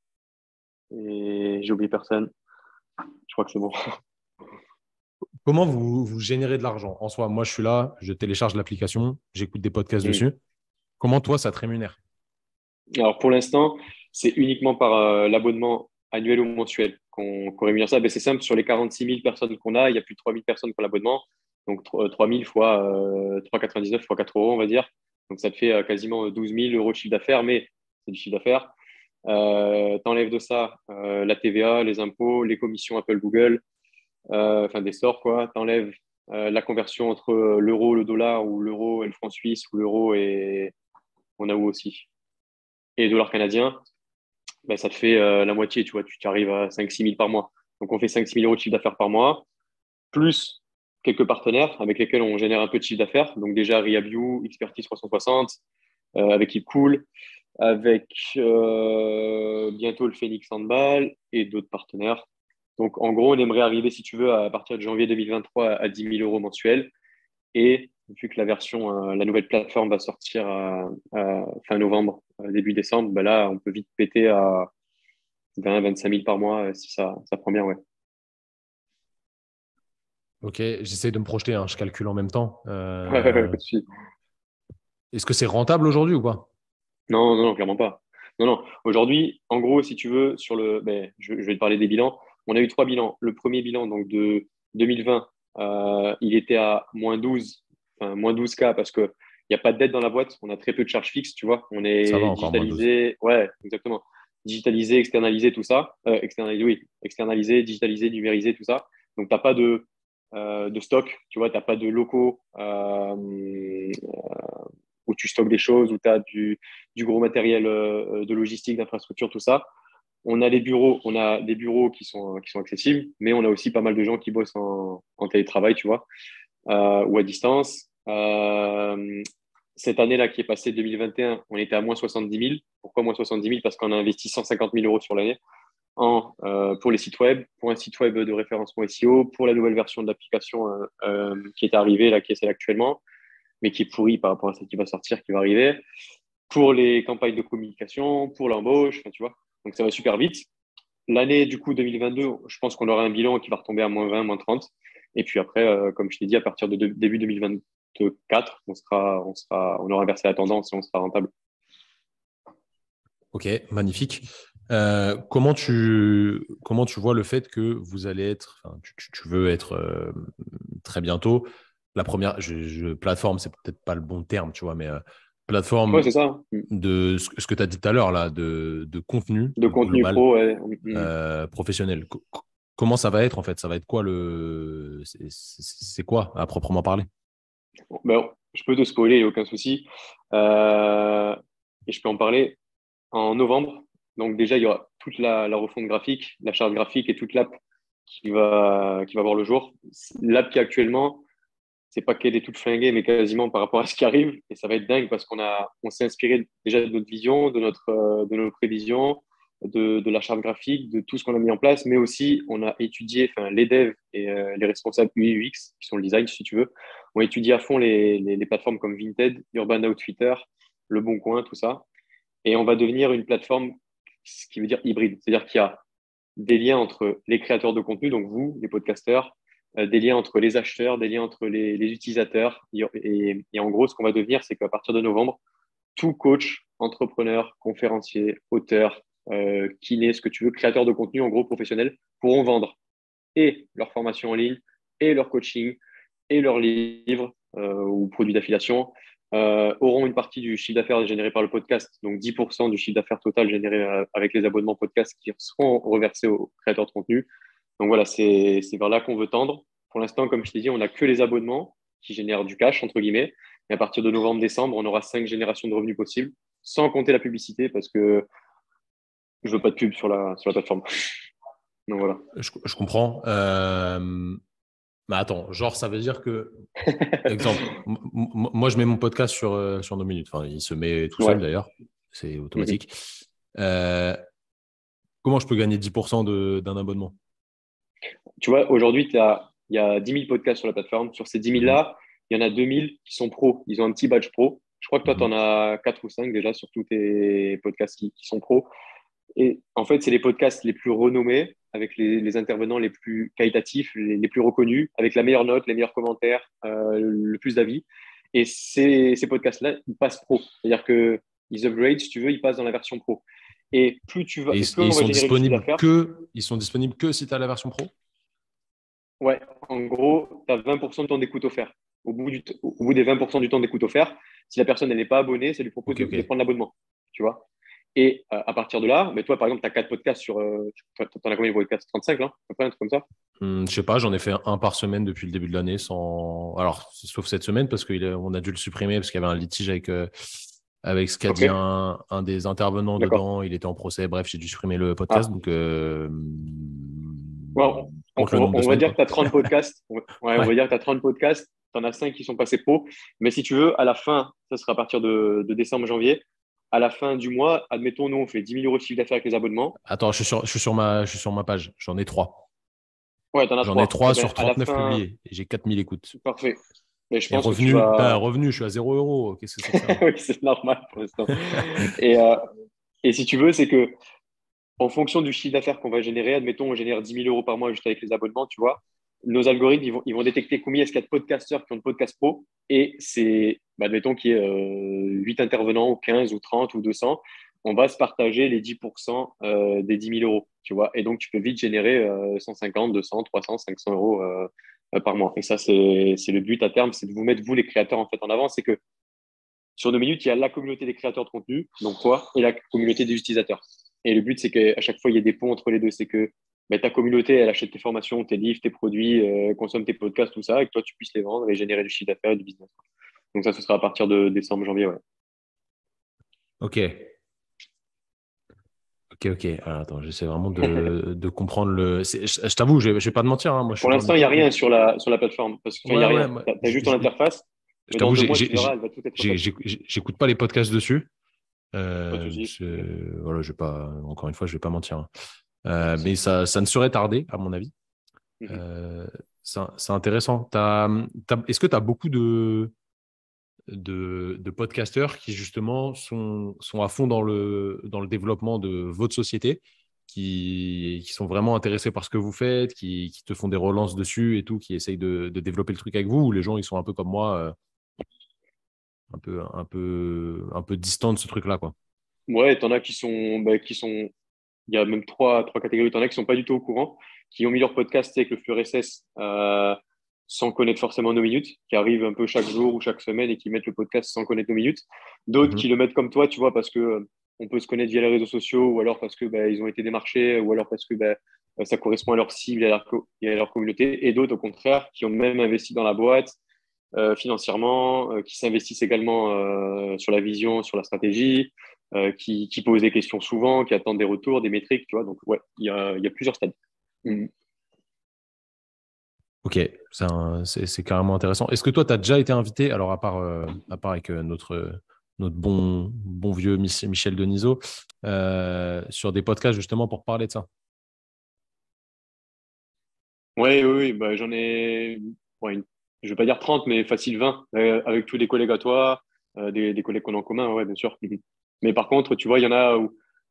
et j'ai oublié personne. Je crois que c'est bon. Comment vous générez de l'argent? En soi, moi, je suis là, je télécharge l'application, j'écoute des podcasts dessus. Comment toi, ça te rémunère? Alors pour l'instant, c'est uniquement par l'abonnement annuel ou mensuel qu'on rémunère ça. Ben, c'est simple, sur les 46 000 personnes qu'on a, il y a plus de 3 000 personnes qui ont l'abonnement. Donc 3 000 fois 3,99 fois 4 euros, on va dire. Donc ça te fait quasiment 12 000 € de chiffre d'affaires, mais c'est du chiffre d'affaires. T'enlèves de ça la TVA, les impôts, les commissions Apple, Google, enfin des stores, quoi. T'enlèves la conversion entre l'euro, le dollar, ou l'euro et le franc suisse, ou l'euro et on a où aussi, et le dollar canadien, ben, ça te fait la moitié, tu vois, tu arrives à 5 000 6 000 par mois. Donc, on fait 5 000 6 000 € de chiffre d'affaires par mois, plus quelques partenaires avec lesquels on génère un peu de chiffre d'affaires. Donc, déjà, Rehabview, Expertise 360, avec Cool, avec bientôt le Phoenix Handball et d'autres partenaires. Donc, en gros, on aimerait arriver, si tu veux, à partir de janvier 2023 à 10 000 € mensuels. Et vu que la nouvelle plateforme va sortir à fin novembre, début décembre, ben là, on peut vite péter à 20 000 25 000 par mois si ça prend bien, ouais. Ok, j'essaie de me projeter, hein, je calcule en même temps. Ouais, ouais, ouais, pas de souci. Est-ce que c'est rentable aujourd'hui ou pas? Non, non, non, clairement pas. Non, non. Aujourd'hui, en gros, si tu veux, je vais te parler des bilans. On a eu 3 bilans. Le premier bilan, donc de 2020, il était à -12, enfin -12K parce que il n'y a pas de dette dans la boîte. On a très peu de charges fixes, tu vois. On Ça va est encore, -12. digitalisé. Ouais, exactement. Digitalisé, externalisé, tout ça. Externalisé, oui. Externalisé, digitalisé, numérisé, tout ça. Donc, tu n'as pas de stock, tu vois. Tu n'as pas de locaux où tu stockes des choses, où tu as du gros matériel de logistique, d'infrastructure, tout ça. On a des bureaux qui sont accessibles, mais on a aussi pas mal de gens qui bossent en télétravail, tu vois, ou à distance. Cette année-là qui est passée, 2021, on était à -70 000. Pourquoi -70 000? Parce qu'on a investi 150 000 € sur l'année pour les sites web, pour un site web de référencement SEO, pour la nouvelle version de l'application qui est arrivée, là, qui est celle actuellement, mais qui est pourrie par rapport à celle qui va sortir, qui va arriver, pour les campagnes de communication, pour l'embauche, enfin, tu vois. Donc ça va super vite. L'année du coup 2022, je pense qu'on aura un bilan qui va retomber à -20, -30. Et puis après, comme je t'ai dit, à partir de début 2024, on aura inversé la tendance et on sera rentable. Ok, magnifique. Comment tu vois le fait que vous allez être, enfin, tu veux être très bientôt la première plateforme, c'est peut-être pas le bon terme, tu vois, mais Ouais, plateforme c'est ça. de ce que tu as dit tout à l'heure, là, de contenu De contenu global pro, ouais. professionnel. Comment ça va être en fait? Ça va être quoi c'est quoi à proprement parler? Ben, je peux te spoiler, il n'y a aucun souci. Euh, et je peux en parler en novembre. Donc déjà, il y aura toute la refonte graphique, la charte graphique et toute l'app qui va voir le jour. L'app qui actuellement, c'est pas qu'elle est toute flinguée, mais quasiment par rapport à ce qui arrive. Et ça va être dingue parce on s'est inspiré déjà de notre vision, de nos prévisions, de la charte graphique, de tout ce qu'on a mis en place, mais aussi on a étudié, enfin les devs et les responsables UI UX, qui sont le design si tu veux, ont étudié à fond les plateformes comme Vinted, Urban Outfitter, Le Bon Coin, tout ça. Et on va devenir une plateforme, ce qui veut dire hybride. C'est-à-dire qu'il y a des liens entre les créateurs de contenu, donc vous, les podcasteurs, des liens entre les acheteurs, des liens entre les utilisateurs. Et en gros, ce qu'on va devenir, c'est qu'à partir de novembre, tout coach, entrepreneur, conférencier, auteur, kiné, ce que tu veux, créateur de contenu, en gros, professionnel, pourront vendre et leur formation en ligne, et leur coaching, et leurs livres ou produits d'affiliation, auront une partie du chiffre d'affaires généré par le podcast, donc 10% du chiffre d'affaires total généré avec les abonnements podcast qui seront reversés aux créateurs de contenu. Donc voilà, c'est vers là qu'on veut tendre. Pour l'instant, comme je t'ai dit, on n'a que les abonnements qui génèrent du cash, entre guillemets. Et à partir de novembre-décembre, on aura 5 générations de revenus possibles, sans compter la publicité, parce que je veux pas de pub sur la plateforme. Donc voilà. Je comprends. Mais attends, genre, ça veut dire que, exemple, moi, je mets mon podcast sur 2 minutes. Enfin, il se met tout seul Ouais. d'ailleurs. C'est Mhm. automatique. Euh, Comment je peux gagner 10% d'un abonnement? Tu vois, aujourd'hui, il y a 10 000 podcasts sur la plateforme. Sur ces 10 000 Mhm, là, il y en a 2 000 qui sont pros. Ils ont un petit badge pro. Je crois que toi, tu mhm. en as 4 ou 5 déjà sur tous tes podcasts qui sont pros. Et en fait, c'est les podcasts les plus renommés, avec les intervenants les plus qualitatifs, les plus reconnus, avec la meilleure note, les meilleurs commentaires, le plus d'avis. Et ces podcasts-là, ils passent pro. C'est-à-dire qu'ils upgrade, si tu veux, ils passent dans la version pro. Et plus tu vas, Et, et plus et on va générer du chiffre d'affaires, ils sont disponibles que si tu as la version pro? ouais, en gros, tu as 20% de temps d'écoute offert. Au bout des 20% du temps d'écoute offert, si la personne n'est pas abonnée, ça lui propose Ok, de ok. prendre l'abonnement. Tu vois? Et à partir de là, mais toi, par exemple, tu as 4 podcasts sur. Tu en as combien de podcasts? 35, là? À peu près, un truc comme ça? Je sais pas, j'en ai fait un par semaine depuis le début de l'année, sans. Alors, sauf cette semaine, parce qu'on a dû le supprimer, parce qu'il y avait un litige avec ce qu'a Ok, dit un des intervenants d'accord. dedans. Il était en procès. Bref, j'ai dû supprimer le podcast. Ah, Donc, ouais, compte le nombre de on va semaines, dire que quoi. tu as 30 podcasts. Ouais, on Ouais. va dire que tu as 30 podcasts. Tu en as 5 qui sont passés pro. Mais si tu veux, à la fin, ça sera à partir de décembre, janvier. À la fin du mois, admettons, nous, on fait 10 000 euros de chiffre d'affaires avec les abonnements. Attends, je suis sur ma page. J'en ai 3. Ouais, tu en as J'en ai 3. Eh 3 ben, sur à la 39 fin, publiés. Et j'ai 4 000 écoutes. parfait. Mais je Et pense que tu revenu, vas. revenu, je suis à 0 euros. Qu'est-ce que c'est que ça? Oui, c'est normal pour l'instant. Et, euh, et si tu veux, c'est que en fonction du chiffre d'affaires qu'on va générer, admettons, on génère 10 000 euros par mois juste avec les abonnements, tu vois, nos algorithmes, ils vont détecter combien est-ce qu'il y a de podcasteurs qui ont de podcast pro. Et c'est, bah, admettons qu'il y ait 8 intervenants, ou 15, ou 30, ou 200. On va se partager les 10% des 10 000 euros, tu vois. Et donc, tu peux vite générer 150, 200, 300, 500 euros par mois. Et ça, c'est le but à terme, c'est de vous mettre, vous, les créateurs, en fait, en avant. C'est que sur 2 minutes, il y a la communauté des créateurs de contenu, donc toi, et la communauté des utilisateurs. Et le but, c'est qu'à chaque fois, il y ait des ponts entre les deux. C'est que bah, ta communauté, elle achète tes formations, tes livres, tes produits, consomme tes podcasts, tout ça, et que toi, tu puisses les vendre et générer du chiffre d'affaires et du business. Donc ça, ce sera à partir de décembre, janvier, ouais. Ok. Ok, ok. Alors, attends, j'essaie vraiment de comprendre le. Je t'avoue, je vais pas te mentir, hein, moi je suis Pour dans l'instant, il n'y a l'hyper. rien sur sur la plateforme, parce qu'il n'y Ouais, a ouais. rien. Tu as, juste ton Je interface, mais dans t'avoue, 2 mois, tu verras, elle va tout être refaite. j'écoute pas les podcasts dessus. Pas de souci. Voilà, je vais pas. Encore une fois, je vais pas mentir, hein. Pas de Mais souci. ça ne saurait tarder, à mon avis. Mhm. Euh, c'est intéressant. Est-ce que tu as beaucoup de podcasteurs qui justement sont à fond dans le développement de votre société, qui sont vraiment intéressés par ce que vous faites, qui te font des relances dessus et tout, qui essayent de développer le truc avec vous, ou les gens ils sont un peu comme moi, un peu distants de ce truc-là, quoi. Ouais, t'en as qui sont. Il y a même trois catégories. T'en as qui sont pas du tout au courant, qui ont mis leur podcast tu sais, avec le flux RSS sans connaître forcément nos minutes, qui arrivent un peu chaque jour ou chaque semaine et qui mettent le podcast sans connaître nos minutes. D'autres qui Mhm. le mettent comme toi, tu vois, parce que on peut se connaître via les réseaux sociaux, ou alors parce que bah, ils ont été démarchés, ou alors parce que bah, ça correspond à leur cible et à leur communauté. Et d'autres, au contraire, qui ont même investi dans la boîte financièrement, qui s'investissent également sur la vision, sur la stratégie, qui posent des questions souvent, qui attendent des retours, des métriques, tu vois. Donc, ouais, il y a plusieurs stades. Mhm. Ok, c'est carrément intéressant. Est-ce que toi, tu as déjà été invité, alors à part avec notre bon vieux Michel Denisot, sur des podcasts justement pour parler de ça? Ouais, oui, oui, bah, j'en ai, ouais, je vais pas dire 30 mais facile 20 avec tous les collègues à toi, des collègues qu'on a en commun, ouais, bien sûr. Mhm. Mais par contre, tu vois, il y en a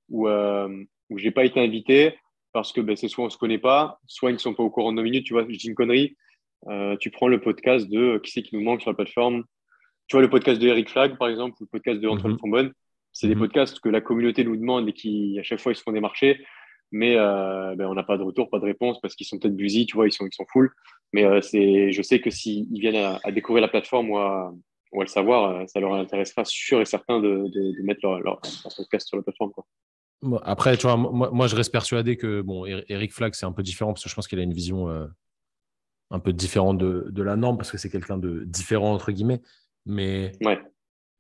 où j'ai pas été invité parce que ben, c'est soit on se connaît pas, soit ils ne sont pas au courant de nos minutes. Tu vois, je dis une connerie. Tu prends le podcast de qui c'est qui nous manque sur la plateforme. tu vois, le podcast de Eric Flag, par exemple, ou le podcast de Antoine Mhm. Trombone, c'est des Mhm. podcasts que la communauté nous demande et qui, à chaque fois, ils se font des marchés. Mais ben, on n'a pas de retour, pas de réponse parce qu'ils sont peut-être busy, tu vois, ils sont full. Mais je sais que s'ils viennent à découvrir la plateforme ou à le savoir, ça leur intéressera sûr et certain de mettre leur podcast sur la plateforme, quoi. Après, tu vois, moi, je reste persuadé que bon, Eric Flack, c'est un peu différent parce que je pense qu'il a une vision un peu différente de la norme parce que c'est quelqu'un de différent, entre guillemets. Mais Ouais,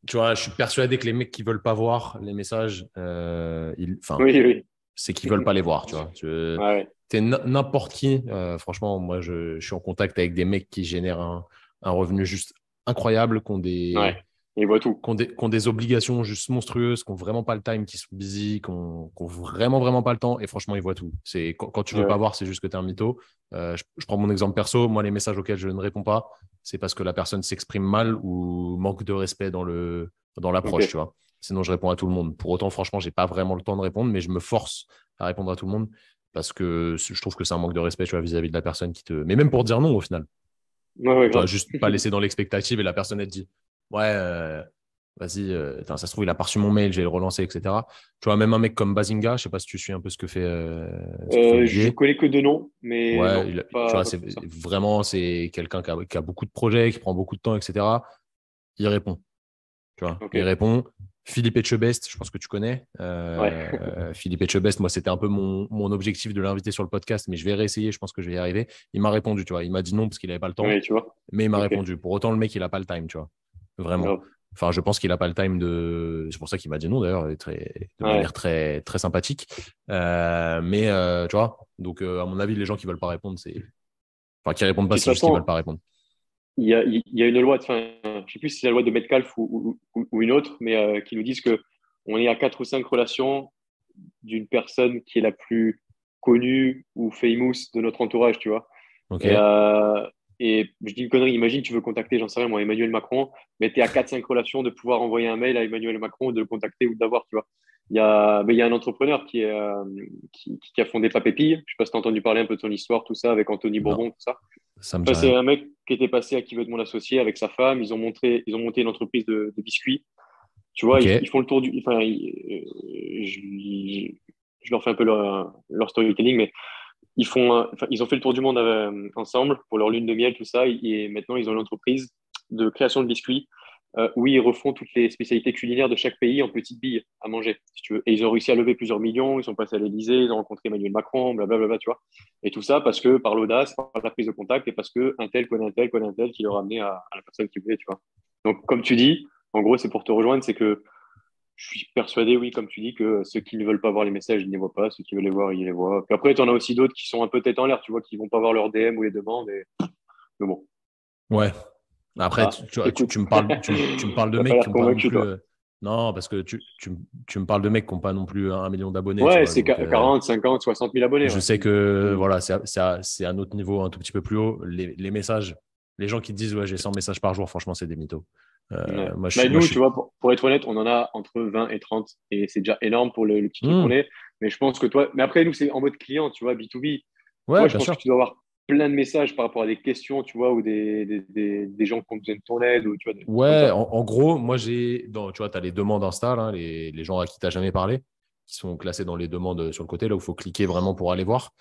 tu vois, je suis persuadé que les mecs qui veulent pas voir les messages, enfin, oui, oui. c'est qu'ils veulent pas les voir, tu vois. Ouais, T'es n'importe qui. Franchement, moi, je suis en contact avec des mecs qui génèrent un revenu juste incroyable, ouais. Ils voient tout. qui ont des obligations juste monstrueuses, qui ont vraiment pas le time, qui sont busy, qui ont vraiment, vraiment pas le temps. Et franchement, ils voient tout. C'est quand tu veux pas Ouais, voir, c'est juste que tu es un mytho. Je prends mon exemple perso. Moi, les messages auxquels je ne réponds pas, c'est parce que la personne s'exprime mal ou manque de respect dans l'approche, tu ok. vois. Sinon, je réponds à tout le monde. Pour autant, franchement, j'ai pas vraiment le temps de répondre, mais je me force à répondre à tout le monde parce que je trouve que c'est un manque de respect, tu vois, vis-à-vis de la personne qui te. Mais même pour dire non, au final. Ouais, ouais, Tu vois, grave. juste pas laisser dans l'expectative et la personne, elle te dit, ouais, vas-y, ça se trouve, il a pas reçu mon mail, je vais le relancer, etc. Tu vois, même un mec comme Bazinga, je sais pas si tu suis un peu ce que fait Je Olivier. connais que deux noms, mais Ouais, non, tu vois, pas c'est plus que ça. vraiment, c'est quelqu'un qui a beaucoup de projets, qui prend beaucoup de temps, etc. Il répond, tu vois, Ok, il répond. Philippe Etchebest, je pense que tu connais. ouais, Philippe Etchebest, moi, c'était un peu mon objectif de l'inviter sur le podcast, mais je vais réessayer, je pense que je vais y arriver. Il m'a répondu, tu vois. Il m'a dit non parce qu'il n'avait pas le temps, oui, tu vois. mais il m'a Ok, répondu. Pour autant, le mec, il n'a pas le time, tu vois. Vraiment. grave. Enfin, je pense qu'il n'a pas le time de. C'est pour ça qu'il m'a dit non, d'ailleurs, de manière Ouais. très, très sympathique. Mais, tu vois, donc, à mon avis, les gens qui veulent pas répondre, c'est. Enfin, qui répondent pas, Puis de c'est toute juste qu'ils veulent façon, pas répondre. il y a une loi, enfin, je sais plus si c'est la loi de Metcalfe ou une autre, mais qui nous disent que on est à quatre ou cinq relations d'une personne qui est la plus connue ou famous de notre entourage, tu vois. Ok. Et, et je dis une connerie, imagine, tu veux contacter, j'en sais rien, moi, Emmanuel Macron, mais tu es à quatre cinq relations de pouvoir envoyer un mail à Emmanuel Macron, de le contacter ou de l'avoir, tu vois. Il y a un entrepreneur qui a fondé Papépille. Je sais pas si tu as entendu parler un peu de son histoire, tout ça, avec Anthony Non, Bourbon, tout ça. ça me dit Enfin, c'est rien. un mec qui était passé à Qui veut être mon associé avec sa femme. Ils ont monté une entreprise de biscuits. Tu vois, Ok. ils font le tour du. Enfin, je leur fais un peu leur storytelling, mais enfin, ils ont fait le tour du monde ensemble pour leur lune de miel, tout ça. Et maintenant, ils ont une entreprise de création de biscuits où ils refont toutes les spécialités culinaires de chaque pays en petites billes à manger, si tu veux. Et ils ont réussi à lever plusieurs millions. Ils sont passés à l'Élysée, ils ont rencontré Emmanuel Macron, blablabla, tu vois. Et tout ça parce que par l'audace, par la prise de contact et parce que un tel connaît un tel qui leur a amené à la personne qui voulait, tu vois. Donc, comme tu dis, en gros, c'est pour te rejoindre, c'est que je suis persuadé, oui, comme tu dis, que ceux qui ne veulent pas voir les messages, ils ne les voient pas. Ceux qui veulent les voir, ils les voient. Puis après, tu en as aussi d'autres qui sont un peu tête en l'air, tu vois, qui vont pas voir leurs DM ou les demandes. Mais bon, Ouais. Après, ah, tu écoute, me parles, tu me parles de t'as pas mecs qui l'air n'ont pas non convaincu, plus. toi. Non, parce que tu me parles de mecs qui n'ont pas non plus 1 million d'abonnés, tu Ouais, vois. c'est Donc, 40, 50, 60 000 abonnés, je ouais. sais que Mm. voilà, c'est un autre niveau, un tout petit peu plus haut. Les messages, les gens qui te disent, ouais, j'ai 100 messages par jour, franchement, c'est des mythos. Ouais. Moi, Nous, je tu suis. vois, pour être honnête, on en a entre 20 et 30 et c'est déjà énorme pour le petit truc qu'on Hmm. est. Mais je pense que toi, mais après, nous, c'est en mode client, tu vois, B2B. Ouais, Toi, je bien pense que sûr. tu dois avoir plein de messages par rapport à des questions, tu vois, ou des gens qui ont besoin de ton aide, ou tu vois, des trucs comme Ouais, ça. en gros, moi, tu vois, tu as les demandes Insta, là, les gens à qui tu n'as jamais parlé, qui sont classés dans les demandes sur le côté, là où il faut cliquer vraiment pour aller voir.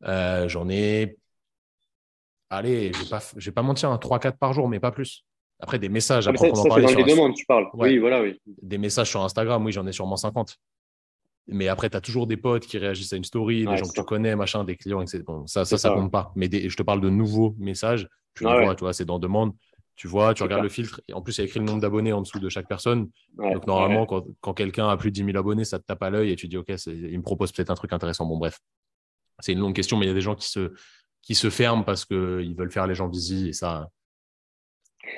J'en ai, allez, je vais pas mentir, 3-4 par jour, mais pas plus. Après, des messages Ah, à mais ça, proprement ça c'est parler dans sur les Insta. demandes, tu parles. Ouais, Oui, voilà, oui. des messages sur Instagram, oui, j'en ai sûrement 50. Mais après, tu as toujours des potes qui réagissent à une story, des Ouais, gens c'est que tu ça. connais, machin, des clients, etc. Bon, C'est ça ça, ouais. compte pas. Mais je te parle de nouveaux messages, tu les Ah vois, ouais, tu vois, c'est dans demande. Tu vois, tu c'est regardes le clair. filtre. Et en plus, il y a écrit le nombre d'abonnés en dessous de chaque personne. Ouais, Donc, normalement, ouais. quand quelqu'un a plus de 10 000 abonnés, ça te tape à l'œil et tu dis, OK, il me propose peut-être un truc intéressant. Bon, bref, c'est une longue question, mais il y a des gens qui se ferment parce qu'ils veulent faire les gens busy et ça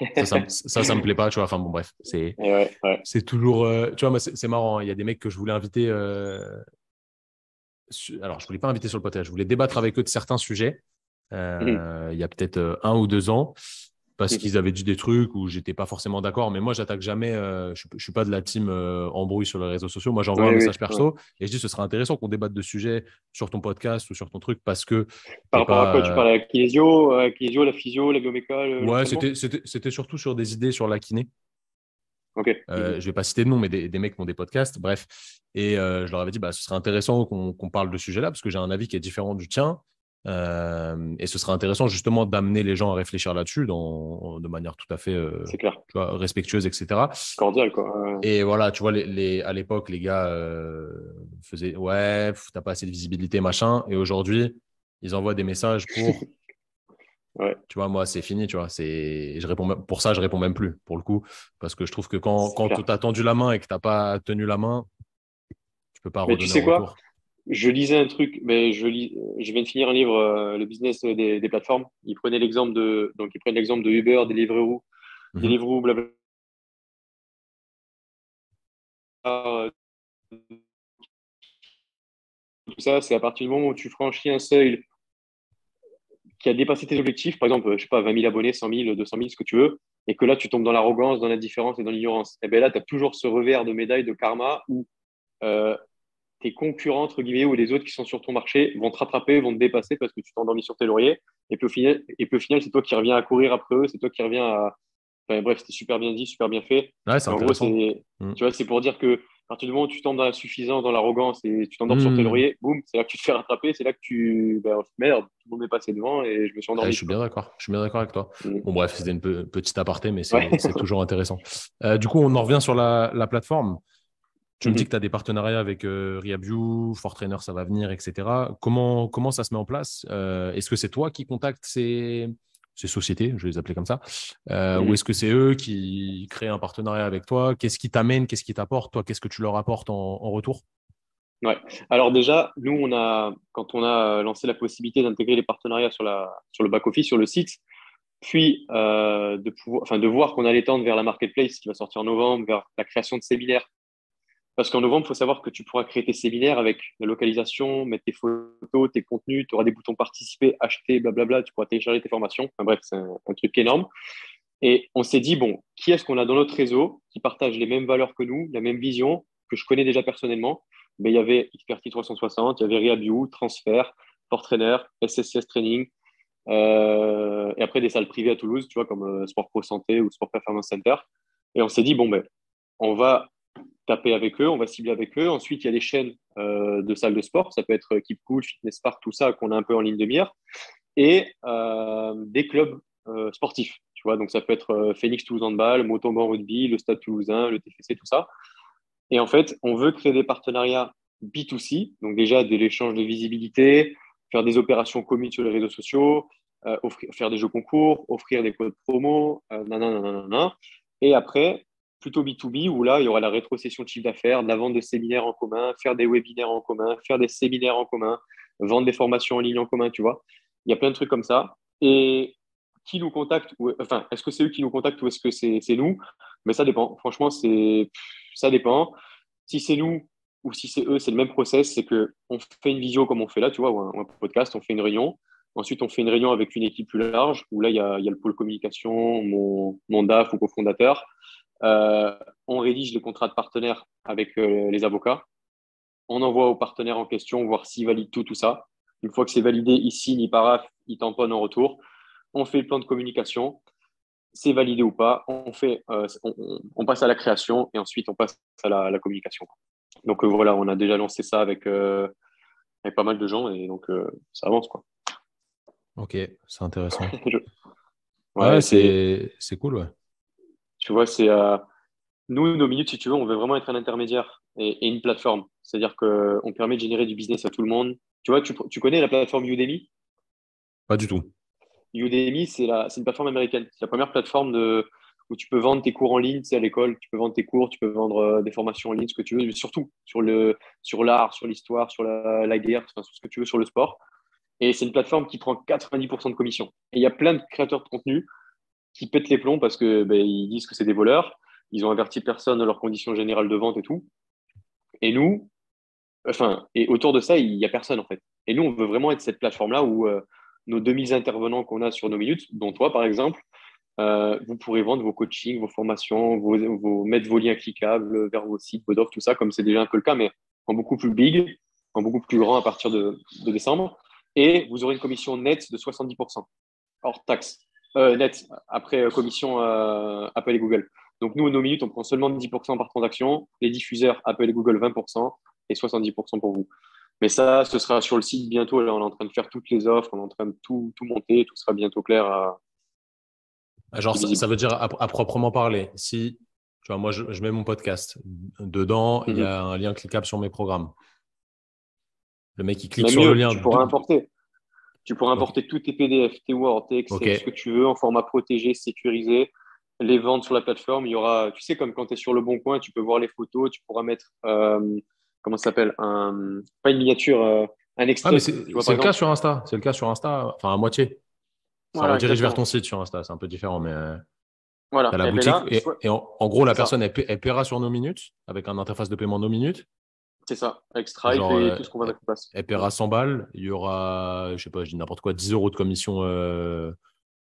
me plaît pas, tu vois. Enfin, bon, bref, Et ouais, ouais. c'est toujours. Tu vois, moi, c'est marrant, hein. Il y a des mecs que je voulais inviter. Alors, je voulais pas inviter sur le podcast, je voulais débattre avec eux de certains sujets Mhm. il y a peut-être 1 ou 2 ans. parce qu'ils avaient dit des trucs où j'étais pas forcément d'accord. Mais moi, j'attaque jamais. Je suis pas de la team embrouille sur les réseaux sociaux. Moi, j'envoie un Oui, oui, message ouais. perso et je dis ce serait intéressant qu'on débatte de sujets sur ton podcast ou sur ton truc parce que Par t'es rapport à quoi tu pas. parles? À la kinésio, la physio, la bioméca, Ouais, l'entraînement? c'était surtout sur des idées sur la kiné. Ok. Je vais pas citer de nom, mais des mecs qui ont des podcasts, bref. Et je leur avais dit, bah, ce serait intéressant qu'on parle de ce sujet-là, parce que j'ai un avis qui est différent du tien. Et ce serait intéressant justement d'amener les gens à réfléchir là-dessus de manière tout à fait C'est clair. tu vois, respectueuse, etc. Cordial, quoi. Et voilà, tu vois, à l'époque, les gars faisaient, ouais, t'as pas assez de visibilité, machin. Et aujourd'hui, ils envoient des messages pour Ouais, tu vois, moi, c'est fini, tu vois. Pour ça, je réponds même plus, pour le coup. Parce que je trouve que quand c'est tu clair. as tendu la main et que tu n'as pas tenu la main, tu peux pas Mais tu redonner en sais quoi? retour. Je lisais un truc, mais je viens de finir un livre, Le business des plateformes. Donc, il prenait l'exemple de Uber, Mhm. Deliveroo, blablabla, euh, tout ça. C'est à partir du moment où tu franchis un seuil qui a dépassé tes objectifs, par exemple, je sais pas, 20 000 abonnés, 100 000, 200 000, ce que tu veux, et que là, tu tombes dans l'arrogance, dans l'indifférence et dans l'ignorance. Et bien là, tu as toujours ce revers de médaille de karma où euh, tes concurrents, entre guillemets, ou les autres qui sont sur ton marché vont te rattraper, vont te dépasser parce que tu t'es endormi sur tes lauriers. Et puis au final, c'est toi qui reviens à courir après eux, c'est toi qui reviens à. Enfin, bref, c'était super bien dit, super bien fait. Ouais, c'est Mais en gros, intéressant. Mhm. tu vois, c'est pour dire que à partir du moment où tu tombes dans la suffisance, dans l'arrogance et tu t'endors sur tes Mhm. lauriers, boum, c'est là que tu te fais rattraper, c'est là que merde, tout le monde est passé devant et je me suis Ouais, je endormi, suis quoi. bien d'accord. Je suis bien d'accord avec toi. Mm. Bon, bref, c'était une petite aparté, mais Ouais. c'est toujours intéressant. Du coup, on en revient sur la plateforme. Tu me dis que Mhm. tu as des partenariats avec Rehabview, Fortrainer, ça va venir, etc. Comment ça se met en place? Est-ce que c'est toi qui contactes ces sociétés, je vais les appeler comme ça, ou Mhm. est-ce que c'est eux qui créent un partenariat avec toi? Qu'est-ce qui t'amène? Qu'est-ce qui t'apporte? Toi, qu'est-ce que tu leur apportes en retour? Ouais. Alors déjà, nous, quand on a lancé la possibilité d'intégrer les partenariats sur le back-office, sur le site, puis de voir qu'on allait tendre vers la marketplace qui va sortir en novembre, vers la création de séminaires. Parce qu'en novembre, il faut savoir que tu pourras créer tes séminaires avec la localisation, mettre tes photos, tes contenus, tu auras des boutons participer, acheter, blablabla, tu pourras télécharger tes formations. Enfin, bref, c'est un truc énorme. Et on s'est dit, bon, qui est-ce qu'on a dans notre réseau qui partage les mêmes valeurs que nous, la même vision, que je connais déjà personnellement? Mais il y avait Expertise 360, il y avait Rehabio, Transfert, Trainer, SSCS Training, et après des salles privées à Toulouse, tu vois, comme Sport Pro Santé ou Sport Performance Center. Et on s'est dit, bon, ben, on va taper avec eux, on va cibler avec eux. Ensuite, il y a des chaînes de salles de sport, ça peut être Keep Cool, Fitness Park, tout ça qu'on a un peu en ligne de mire, et des clubs sportifs. Tu vois, donc ça peut être Phoenix Toulouse Handball, Montauban Rugby, le Stade Toulousain, le TFC, tout ça. Et en fait, on veut créer des partenariats B2C, donc déjà de l'échange de visibilité, faire des opérations communes sur les réseaux sociaux, faire des jeux concours, offrir des codes promo, nanana, nanana. Et après, plutôt B2B, où là, il y aura la rétrocession de chiffre d'affaires, de la vente de séminaires en commun, faire des webinaires en commun, faire des séminaires en commun, vendre des formations en ligne en commun, tu vois. Il y a plein de trucs comme ça. Et qui nous contacte, enfin, est-ce que c'est eux qui nous contactent ou est-ce que c'est nous? Mais ça dépend. Franchement, ça dépend. Si c'est nous ou si c'est eux, c'est le même process. C'est que on fait une visio comme on fait là, tu vois, ou un podcast, on fait une réunion. Ensuite, on fait une réunion avec une équipe plus large où là, il y a le pôle communication, mon DAF ou cofondateur. Euh, on rédige le contrat de partenaire avec les avocats. On envoie au partenaire en question, voir s'il valide tout ça. Une fois que c'est validé, il signe, il paraphe, il tamponne en retour. On fait le plan de communication. C'est validé ou pas. On passe à la création et ensuite on passe à la communication. Donc voilà, on a déjà lancé ça avec pas mal de gens et donc ça avance quoi. Ok, c'est intéressant. Ouais, Ouais, c'est cool, ouais. tu vois, nous, nos minutes, si tu veux, on veut vraiment être un intermédiaire et une plateforme. C'est-à-dire qu'on permet de générer du business à tout le monde. Tu vois, tu connais la plateforme Udemy? Pas du tout. Udemy, c'est une plateforme américaine. C'est la première plateforme où tu peux vendre tes cours en ligne. C'est à l'école, tu peux vendre tes cours, tu peux vendre des formations en ligne, ce que tu veux, mais surtout sur l'art, sur l'histoire, sur la guerre, enfin, sur ce que tu veux, sur le sport. Et c'est une plateforme qui prend 90% de commission. Et il y a plein de créateurs de contenu qui pètent les plombs parce que ils disent que c'est des voleurs. Ils ont averti personne de leurs conditions générales de vente et tout. Et nous, et autour de ça, il n'y a personne en fait. Et nous, on veut vraiment être cette plateforme-là où nos 2000 intervenants qu'on a sur nos minutes, dont toi par exemple, vous pourrez vendre vos coachings, vos formations, mettre vos liens cliquables vers vos sites, vos offres, tout ça, comme c'est déjà un peu le cas, mais en beaucoup plus big, en beaucoup plus grand à partir de décembre. Et vous aurez une commission nette de 70%, hors taxe. Net, après commission Apple et Google. Donc, nous, nos minutes, on prend seulement 10% par transaction. Les diffuseurs, Apple et Google, 20% et 70% pour vous. Mais ça, ce sera sur le site bientôt. Là, on est en train de faire toutes les offres, on est en train de tout monter. Tout sera bientôt clair. Genre, ça veut dire à proprement parler, si tu vois, moi, je mets mon podcast. Dedans, il y a un lien cliquable sur mes programmes. Le mec, il clique Même sur le mieux, lien. tu pourras importer. Tu pourras importer tous tes PDF, tes Word, tes Excel, ce que tu veux en format protégé, sécurisé. Les vendre sur la plateforme. Il y aura, tu sais, comme quand tu es sur le bon coin, tu peux voir les photos. Tu pourras mettre, comment ça s'appelle, pas une miniature, un extrait. Mais c'est le cas sur Insta. C'est le cas sur Insta, enfin à moitié. Ça redirige vers ton site sur Insta. C'est un peu différent, mais voilà. tu as la boutique. Et en gros, la personne, elle paiera sur nos minutes avec un interface de paiement nos minutes. C'est ça, avec Stripe et tout ce qu'on va mettre en place. Elle paiera 100 balles. Il y aura, je sais pas, je dis n'importe quoi, 10 € de commission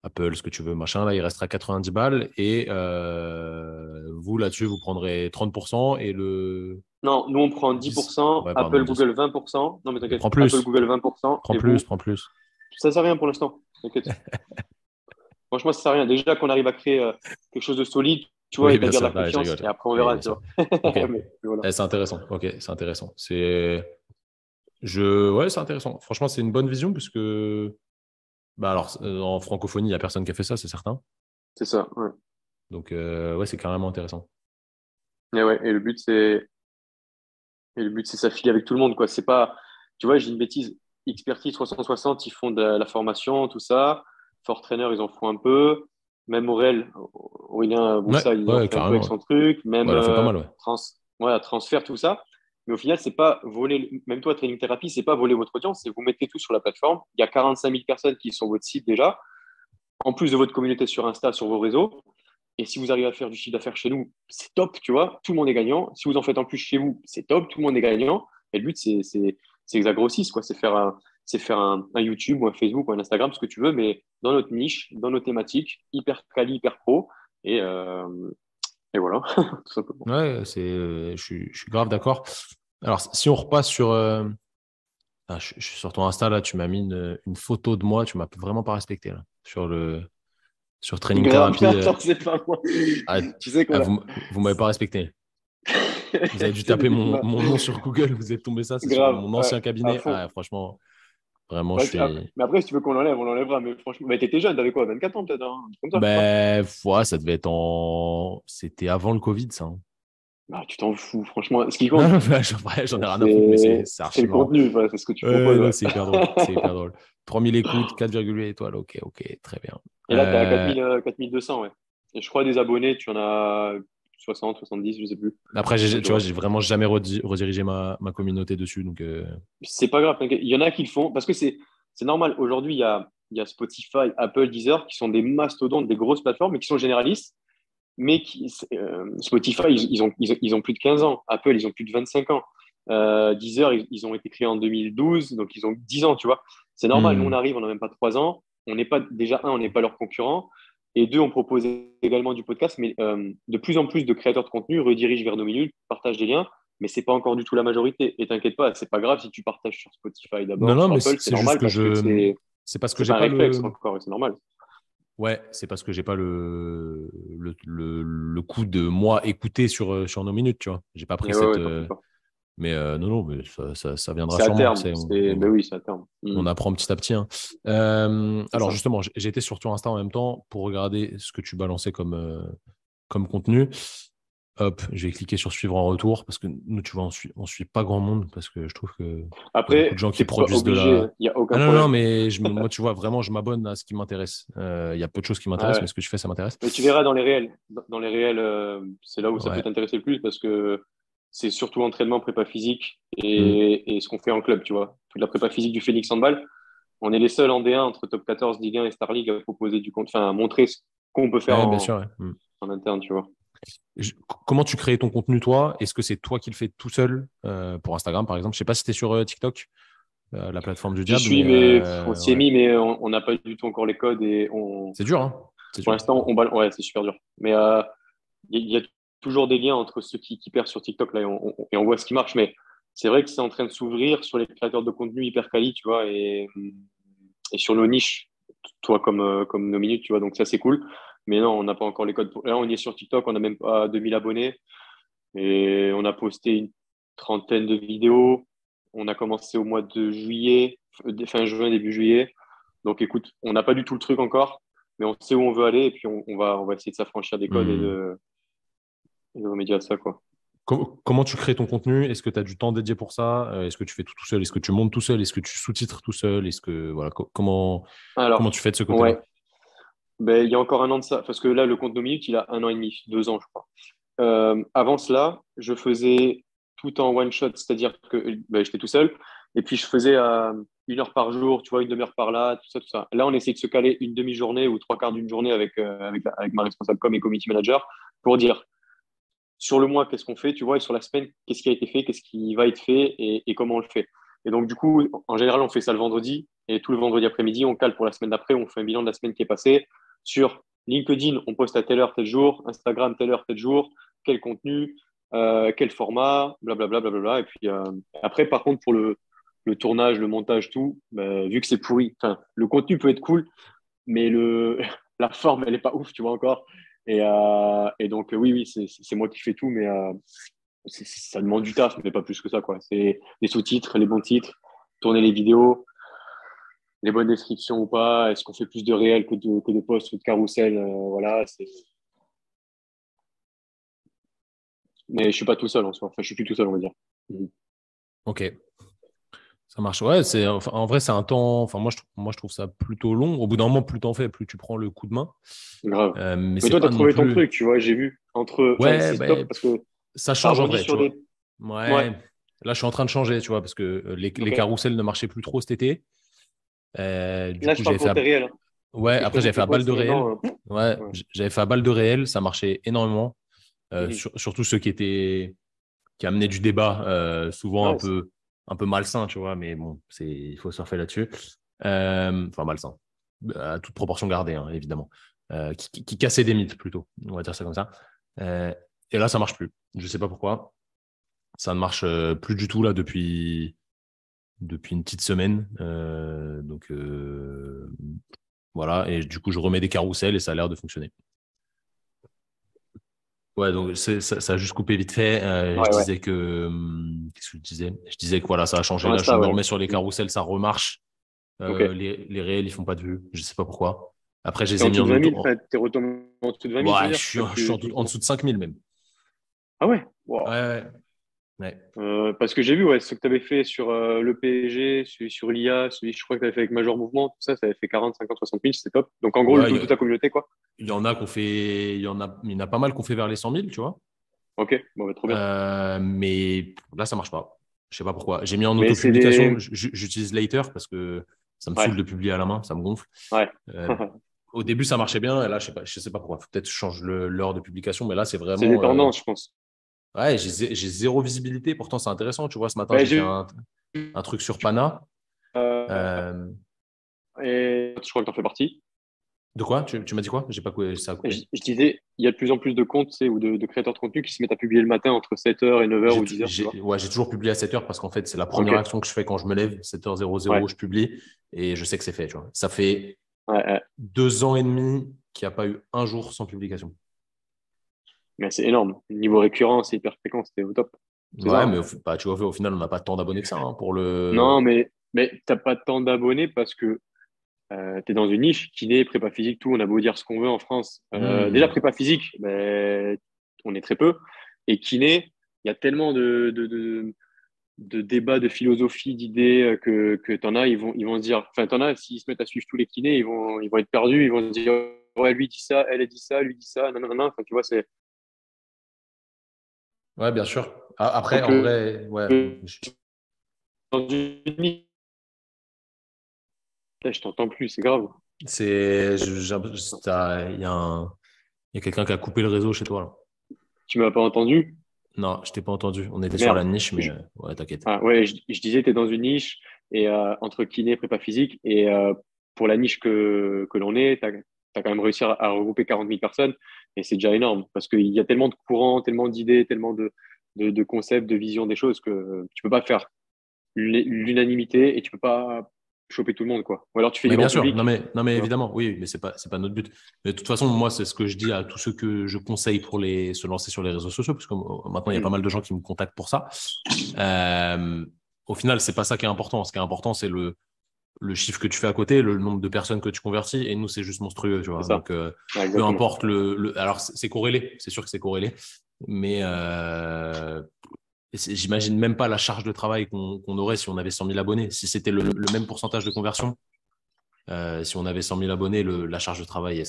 Apple, ce que tu veux, machin. Là, il restera 90 balles. Et vous, là-dessus, vous prendrez 30% et le. Non, nous, on prend 10%, ouais, Apple, Google, 20%. Non, mais t'inquiète, Apple, Google, 20%. Prends plus. Ça sert à rien pour l'instant, t'inquiète. Franchement, ça sert à rien. Déjà qu'on arrive à créer quelque chose de solide, tu vois, et établir la confiance. Et après, on verra. Okay. Mais voilà. C'est intéressant. Ok, c'est intéressant. Ouais, c'est intéressant. Franchement, c'est une bonne vision parce que, alors, en francophonie, il n'y a personne qui a fait ça, c'est certain. C'est ça, ouais. Donc, ouais, c'est carrément intéressant. Et ouais, et le but, c'est s'affilier avec tout le monde, quoi. C'est pas, tu vois, j'ai une bêtise. Expertise 360, ils font de la formation, tout ça. Fort Trainer, ils en font un peu. Même Aurélien Boussa, il en fait un peu avec son truc. Même pas mal, Transfert, tout ça. Mais au final, c'est pas voler, même toi, Training Therapy, c'est pas voler votre audience, c'est vous mettez tout sur la plateforme. Il y a 45 000 personnes qui sont sur votre site déjà, en plus de votre communauté sur Insta, sur vos réseaux. Et si vous arrivez à faire du chiffre d'affaires chez nous, c'est top, tu vois, tout le monde est gagnant. Si vous en faites en plus chez vous, c'est top, tout le monde est gagnant. Et le but, c'est que ça grossisse, quoi. C'est faire un YouTube ou un Facebook ou un Instagram, ce que tu veux, mais dans notre niche, dans nos thématiques, hyper quali, hyper pro. Et voilà, tout simplement. Ouais, je suis grave d'accord. Alors, si on repasse sur. Je suis sur ton Insta, là, tu m'as mis une photo de moi, tu m'as vraiment pas respecté, là, sur Training Therapy. Attends, c'est pas moi. Tu sais quoi, vous m'avez pas respecté. Vous avez dû taper mon nom sur Google, vous êtes tombé ça, c'est sur mon ancien cabinet. Franchement, vraiment, je suis. Mais après, si tu veux qu'on l'enlève, on l'enlèvera. Mais franchement, t'étais jeune, t'avais quoi, 24 ans peut-être, hein, comme ça, ça devait être C'était avant le Covid, ça. Hein. Tu t'en fous, franchement. Ce qui compte, j'en ai rien à foutre, mais c'est archi le contenu, c'est ce que tu proposes. Ouais. C'est hyper drôle. C'est hyper drôle. 3000 écoutes, 4,8 étoiles. Ok, très bien. Et là, tu as 4200, ouais. Et je crois des abonnés, tu en as 60, 70, je sais plus. Après, tu vois, j'ai vraiment jamais redirigé ma communauté dessus. Donc, c'est pas grave. Il y en a qui le font parce que c'est normal. Aujourd'hui, il y a Spotify, Apple, Deezer qui sont des mastodontes, des grosses plateformes, mais qui sont généralistes. Mais Spotify, ils ont plus de 15 ans. Apple, ils ont plus de 25 ans. Deezer, ils ont été créés en 2012, donc ils ont 10 ans, tu vois. C'est normal. Nous, on arrive, on n'a même pas 3 ans. On n'est pas, déjà, on n'est pas leur concurrent. Et deux, on propose également du podcast, mais de plus en plus de créateurs de contenu redirigent vers nos minutes, partagent des liens, mais ce n'est pas encore du tout la majorité. Et t'inquiète pas, ce n'est pas grave si tu partages sur Spotify d'abord. Non, mais Apple, c'est normal parce que c'est parce que j'ai pas un réflexe encore, c'est normal. Ouais, c'est parce que j'ai pas le coup de moi écouter sur nos minutes, tu vois. J'ai pas pris cette. Mais non, mais ça viendra sûrement. C'est à terme. Oui, c'est à terme. On apprend petit à petit. Hein. Alors justement, j'étais sur ton Insta en même temps pour regarder ce que tu balançais comme contenu. Hop, je vais cliquer sur suivre en retour parce que nous, tu vois, on suit pas grand monde parce que je trouve que après, y a beaucoup de gens qui produisent de la. Il y a aucun problème. Non, mais moi, tu vois, vraiment, je m'abonne à ce qui m'intéresse. Il y a peu de choses qui m'intéressent, mais ce que je fais, ça m'intéresse. Mais tu verras dans les réels. Dans les réels, c'est là où ça peut t'intéresser le plus parce que c'est surtout l'entraînement, prépa physique et ce qu'on fait en club, tu vois. Toute la prépa physique du Phoenix Handball. On est les seuls en D1 entre top 14, Ligue 1 et Star League à proposer à montrer ce qu'on peut faire en interne, tu vois. Comment tu crées ton contenu, toi? Est-ce que c'est toi qui le fais tout seul pour Instagram, par exemple? Je ne sais pas si tu es sur TikTok, la plateforme du diable. Je suis, mais on s'y est mis, mais on n'a pas du tout encore les codes. Et C'est dur, hein? C'est Pour dur. l'instant, ouais, c'est super dur. Mais il y a toujours des liens entre ceux qui percent sur TikTok là, et on voit ce qui marche. Mais c'est vrai que c'est en train de s'ouvrir sur les créateurs de contenu hyper quali, tu vois, et sur nos niches, toi comme nos minutes, tu vois. Donc ça, c'est cool. Mais non, on n'a pas encore les codes. Là, on y est sur TikTok, on n'a même pas 2000 abonnés. Et on a posté une trentaine de vidéos. On a commencé au mois de juillet, fin juin, début juillet. Donc écoute, on n'a pas du tout le truc encore, mais on sait où on veut aller et puis on va essayer de s'affranchir des codes Hmm. et de remédier à ça, quoi. Comment tu crées ton contenu? Est-ce que tu as du temps dédié pour ça? Est-ce que tu fais tout seul? Est-ce que tu montes tout seul? Est-ce que tu sous-titres tout seul? Est-ce que voilà, comment Alors, tu fais de ce côté-là? ouais, ben, il y a encore un an de ça, parce que là, le compte No Minutes, il a un an et demi, 2 ans, je crois. Avant cela, je faisais tout en one shot, c'est-à-dire que ben, j'étais tout seul, et puis je faisais 1 heure par jour, tu vois, une demi-heure par là, tout ça, tout ça. Là, on essaie de se caler une demi-journée ou trois quarts d'une journée avec ma responsable com et community manager pour dire sur le mois, qu'est-ce qu'on fait, tu vois, et sur la semaine, qu'est-ce qui a été fait, qu'est-ce qui va être fait et comment on le fait. Et donc, du coup, en général, on fait ça le vendredi et tout le vendredi après-midi, on cale pour la semaine d'après, on fait un bilan de la semaine qui est passée. Sur LinkedIn, on poste à telle heure, tel jour, Instagram, telle heure, tel jour, quel contenu, quel format, blablabla. Bla, bla, bla, bla. Et puis après, par contre, pour le tournage, le montage, tout, bah, vu que c'est pourri, enfin, le contenu peut être cool, mais la forme, elle n'est pas ouf, tu vois encore. Et donc, oui, oui, c'est moi qui fais tout, mais ça demande du taf, mais pas plus que ça, quoi. C'est les sous-titres, les bons titres, tourner les vidéos, les bonnes descriptions ou pas. Est-ce qu'on fait plus de réels que de posts ou de carousel, voilà. Mais je suis pas tout seul en soi. Enfin, je suis plus tout seul, on va dire. Mhm. Ok, ça marche. Ouais, en vrai, c'est un temps. Enfin, moi, je trouve ça plutôt long. Au bout d'un moment, plus t'en fais, plus tu prends le coup de main. Grave. Mais Mais c'est toi, tu as pas non trouvé ton plus. truc, tu vois, j'ai vu. Enfin, Ouais, c'est top ben, parce que ça ça change en rebondit vrai, tu sur vois. des. Ouais, Ouais. Là, je suis en train de changer, tu vois, parce que les ok. carousels ne marchaient plus trop cet été. Du Là, coup, je parle pour tes réels, hein. Parce ouais, que je après, t'avoue j'avais que fait les à balle posts de réel. maintenant. Ouais, Ouais. j'avais fait à balle de réel, ça marchait énormément. Mhm. Surtout ceux qui amenaient du débat, souvent Ouais, un peu malsain, tu vois, mais bon, il faut surfer là-dessus. Enfin, malsain. À toute proportion gardée, hein, évidemment. Qui cassait des mythes, plutôt. On va dire ça comme ça. Euh, et là, ça marche plus. Je sais pas pourquoi. Ça ne marche plus du tout là depuis une petite semaine. Voilà. Et du coup, je remets des carousels et ça a l'air de fonctionner. Ouais, donc ça a juste coupé vite fait. Je ouais, ouais. disais que. Qu'est-ce que je disais? Je disais que voilà, ça a changé. Sur Là, je Insta, me ouais. remets sur les Mhm. carousels, ça remarche. Ok. Les réels, ils font pas de vues. Je sais pas pourquoi. Après, je T'es les en ai mis dessous en de 20 000, auto. enfin, t'es retombé en dessous de 20 000, tu veux Ouais, dire? C'est ça que je suis tu en commences. dessous de 5000 même. Ah ouais? Ouais, Wow. ouais, ouais. Parce que j'ai vu, ouais, ce que tu avais fait sur le PSG, celui sur l'IA, celui je crois que tu avais fait avec Major Mouvement, tout ça, ça avait fait 40, 50, 60 000, c'était top. Donc en gros, le Ouais, tout de ta communauté, quoi. il y en a qu'on fait. Il y en a pas mal qu'on fait vers les 100 000, tu vois. Ok, bon, bah, trop bien. Mais là, ça marche pas. Je sais pas pourquoi. J'ai mis en Mais c'est auto-publication. des. J'utilise Later parce que ça me Ouais, saoule de publier à la main, ça me gonfle. ouais. Euh, Au début, ça marchait bien. Et là, je sais pas pourquoi. Faut peut-être que je change l'heure de publication. Mais là, c'est C'est des vraiment. tendances, je pense. Ouais, j'ai zéro visibilité. Pourtant, c'est intéressant. Tu vois, ce matin, Ouais, j'ai fait j'ai un truc sur Pana. euh, Euh, et je crois que tu en fais partie. de quoi? Tu m'as dit quoi? J'ai pas coupé, ça a Et coupé. je disais, il y a de plus en plus de comptes, tu sais, ou de créateurs de contenu qui se mettent à publier le matin entre 7 h et 9 h ou 10 h, tu vois. Ouais, j'ai toujours publié à 7 heures parce qu'en fait, c'est la Ok, première action que je fais quand je me lève. 7h00, ouais, je publie et je sais que c'est fait. Tu vois. Ça fait ouais, ouais. 2 ans et demi qu'il n'y a pas eu un jour sans publication. Mais c'est énorme. Niveau récurrence et hyper fréquence, c'était au top. C'est ça, Ouais, hein. mais bah, tu vois, au final, on n'a pas tant d'abonnés que ça hein, pour le. Non, mais t'as pas tant d'abonnés parce que tu es dans une niche, kiné, prépa physique, tout. On a beau dire ce qu'on veut en France. Déjà, Hmm. prépa physique, ben, on est très peu. Et kiné, il y a tellement de débats, de philosophie, d'idées que t'en as, ils vont se dire, enfin, t'en as, s'ils se mettent à suivre tous les kinés, ils vont être perdus, ils vont se dire, ouais, lui dit ça, elle a dit ça, lui dit ça, non, non, non. Enfin, tu vois, c'est. Ouais, bien sûr. Après, Donc, en vrai, ouais. dans une niche, là, je t'entends plus, c'est grave. Il y a il y a quelqu'un qui a coupé le réseau chez toi, là. Tu m'as pas entendu? Non, je t'ai pas entendu. On était sur la Merde. niche, mais ouais, t'inquiète. Ah, ouais, je disais, tu es dans une niche et entre kiné et prépa physique. Et pour la niche que l'on est, as quand même réussi à regrouper 40 000 personnes et c'est déjà énorme parce qu'il y a tellement de courants, tellement d'idées, tellement de concepts, de visions des choses que tu peux pas faire l'unanimité et tu peux pas choper tout le monde, quoi. Ou alors tu fais du Mais grand bien sûr, non public, mais tu vois. évidemment, oui, mais c'est pas notre but. Mais de toute façon, moi, c'est ce que je dis à tous ceux que je conseille pour se lancer sur les réseaux sociaux, parce que maintenant, il y a pas Mm. mal de gens qui me contactent pour ça. Euh, Au final, c'est pas ça qui est important. Ce qui est important, c'est le chiffre que tu fais à côté, le nombre de personnes que tu convertis, et nous, c'est juste monstrueux, tu C'est vois. ça. Donc, Ouais, peu exactement. importe alors, c'est corrélé, c'est sûr que c'est corrélé, mais j'imagine même pas la charge de travail qu'on aurait si on avait 100 000 abonnés. Si c'était le même pourcentage de conversion, si on avait 100 000 abonnés, la charge de travail,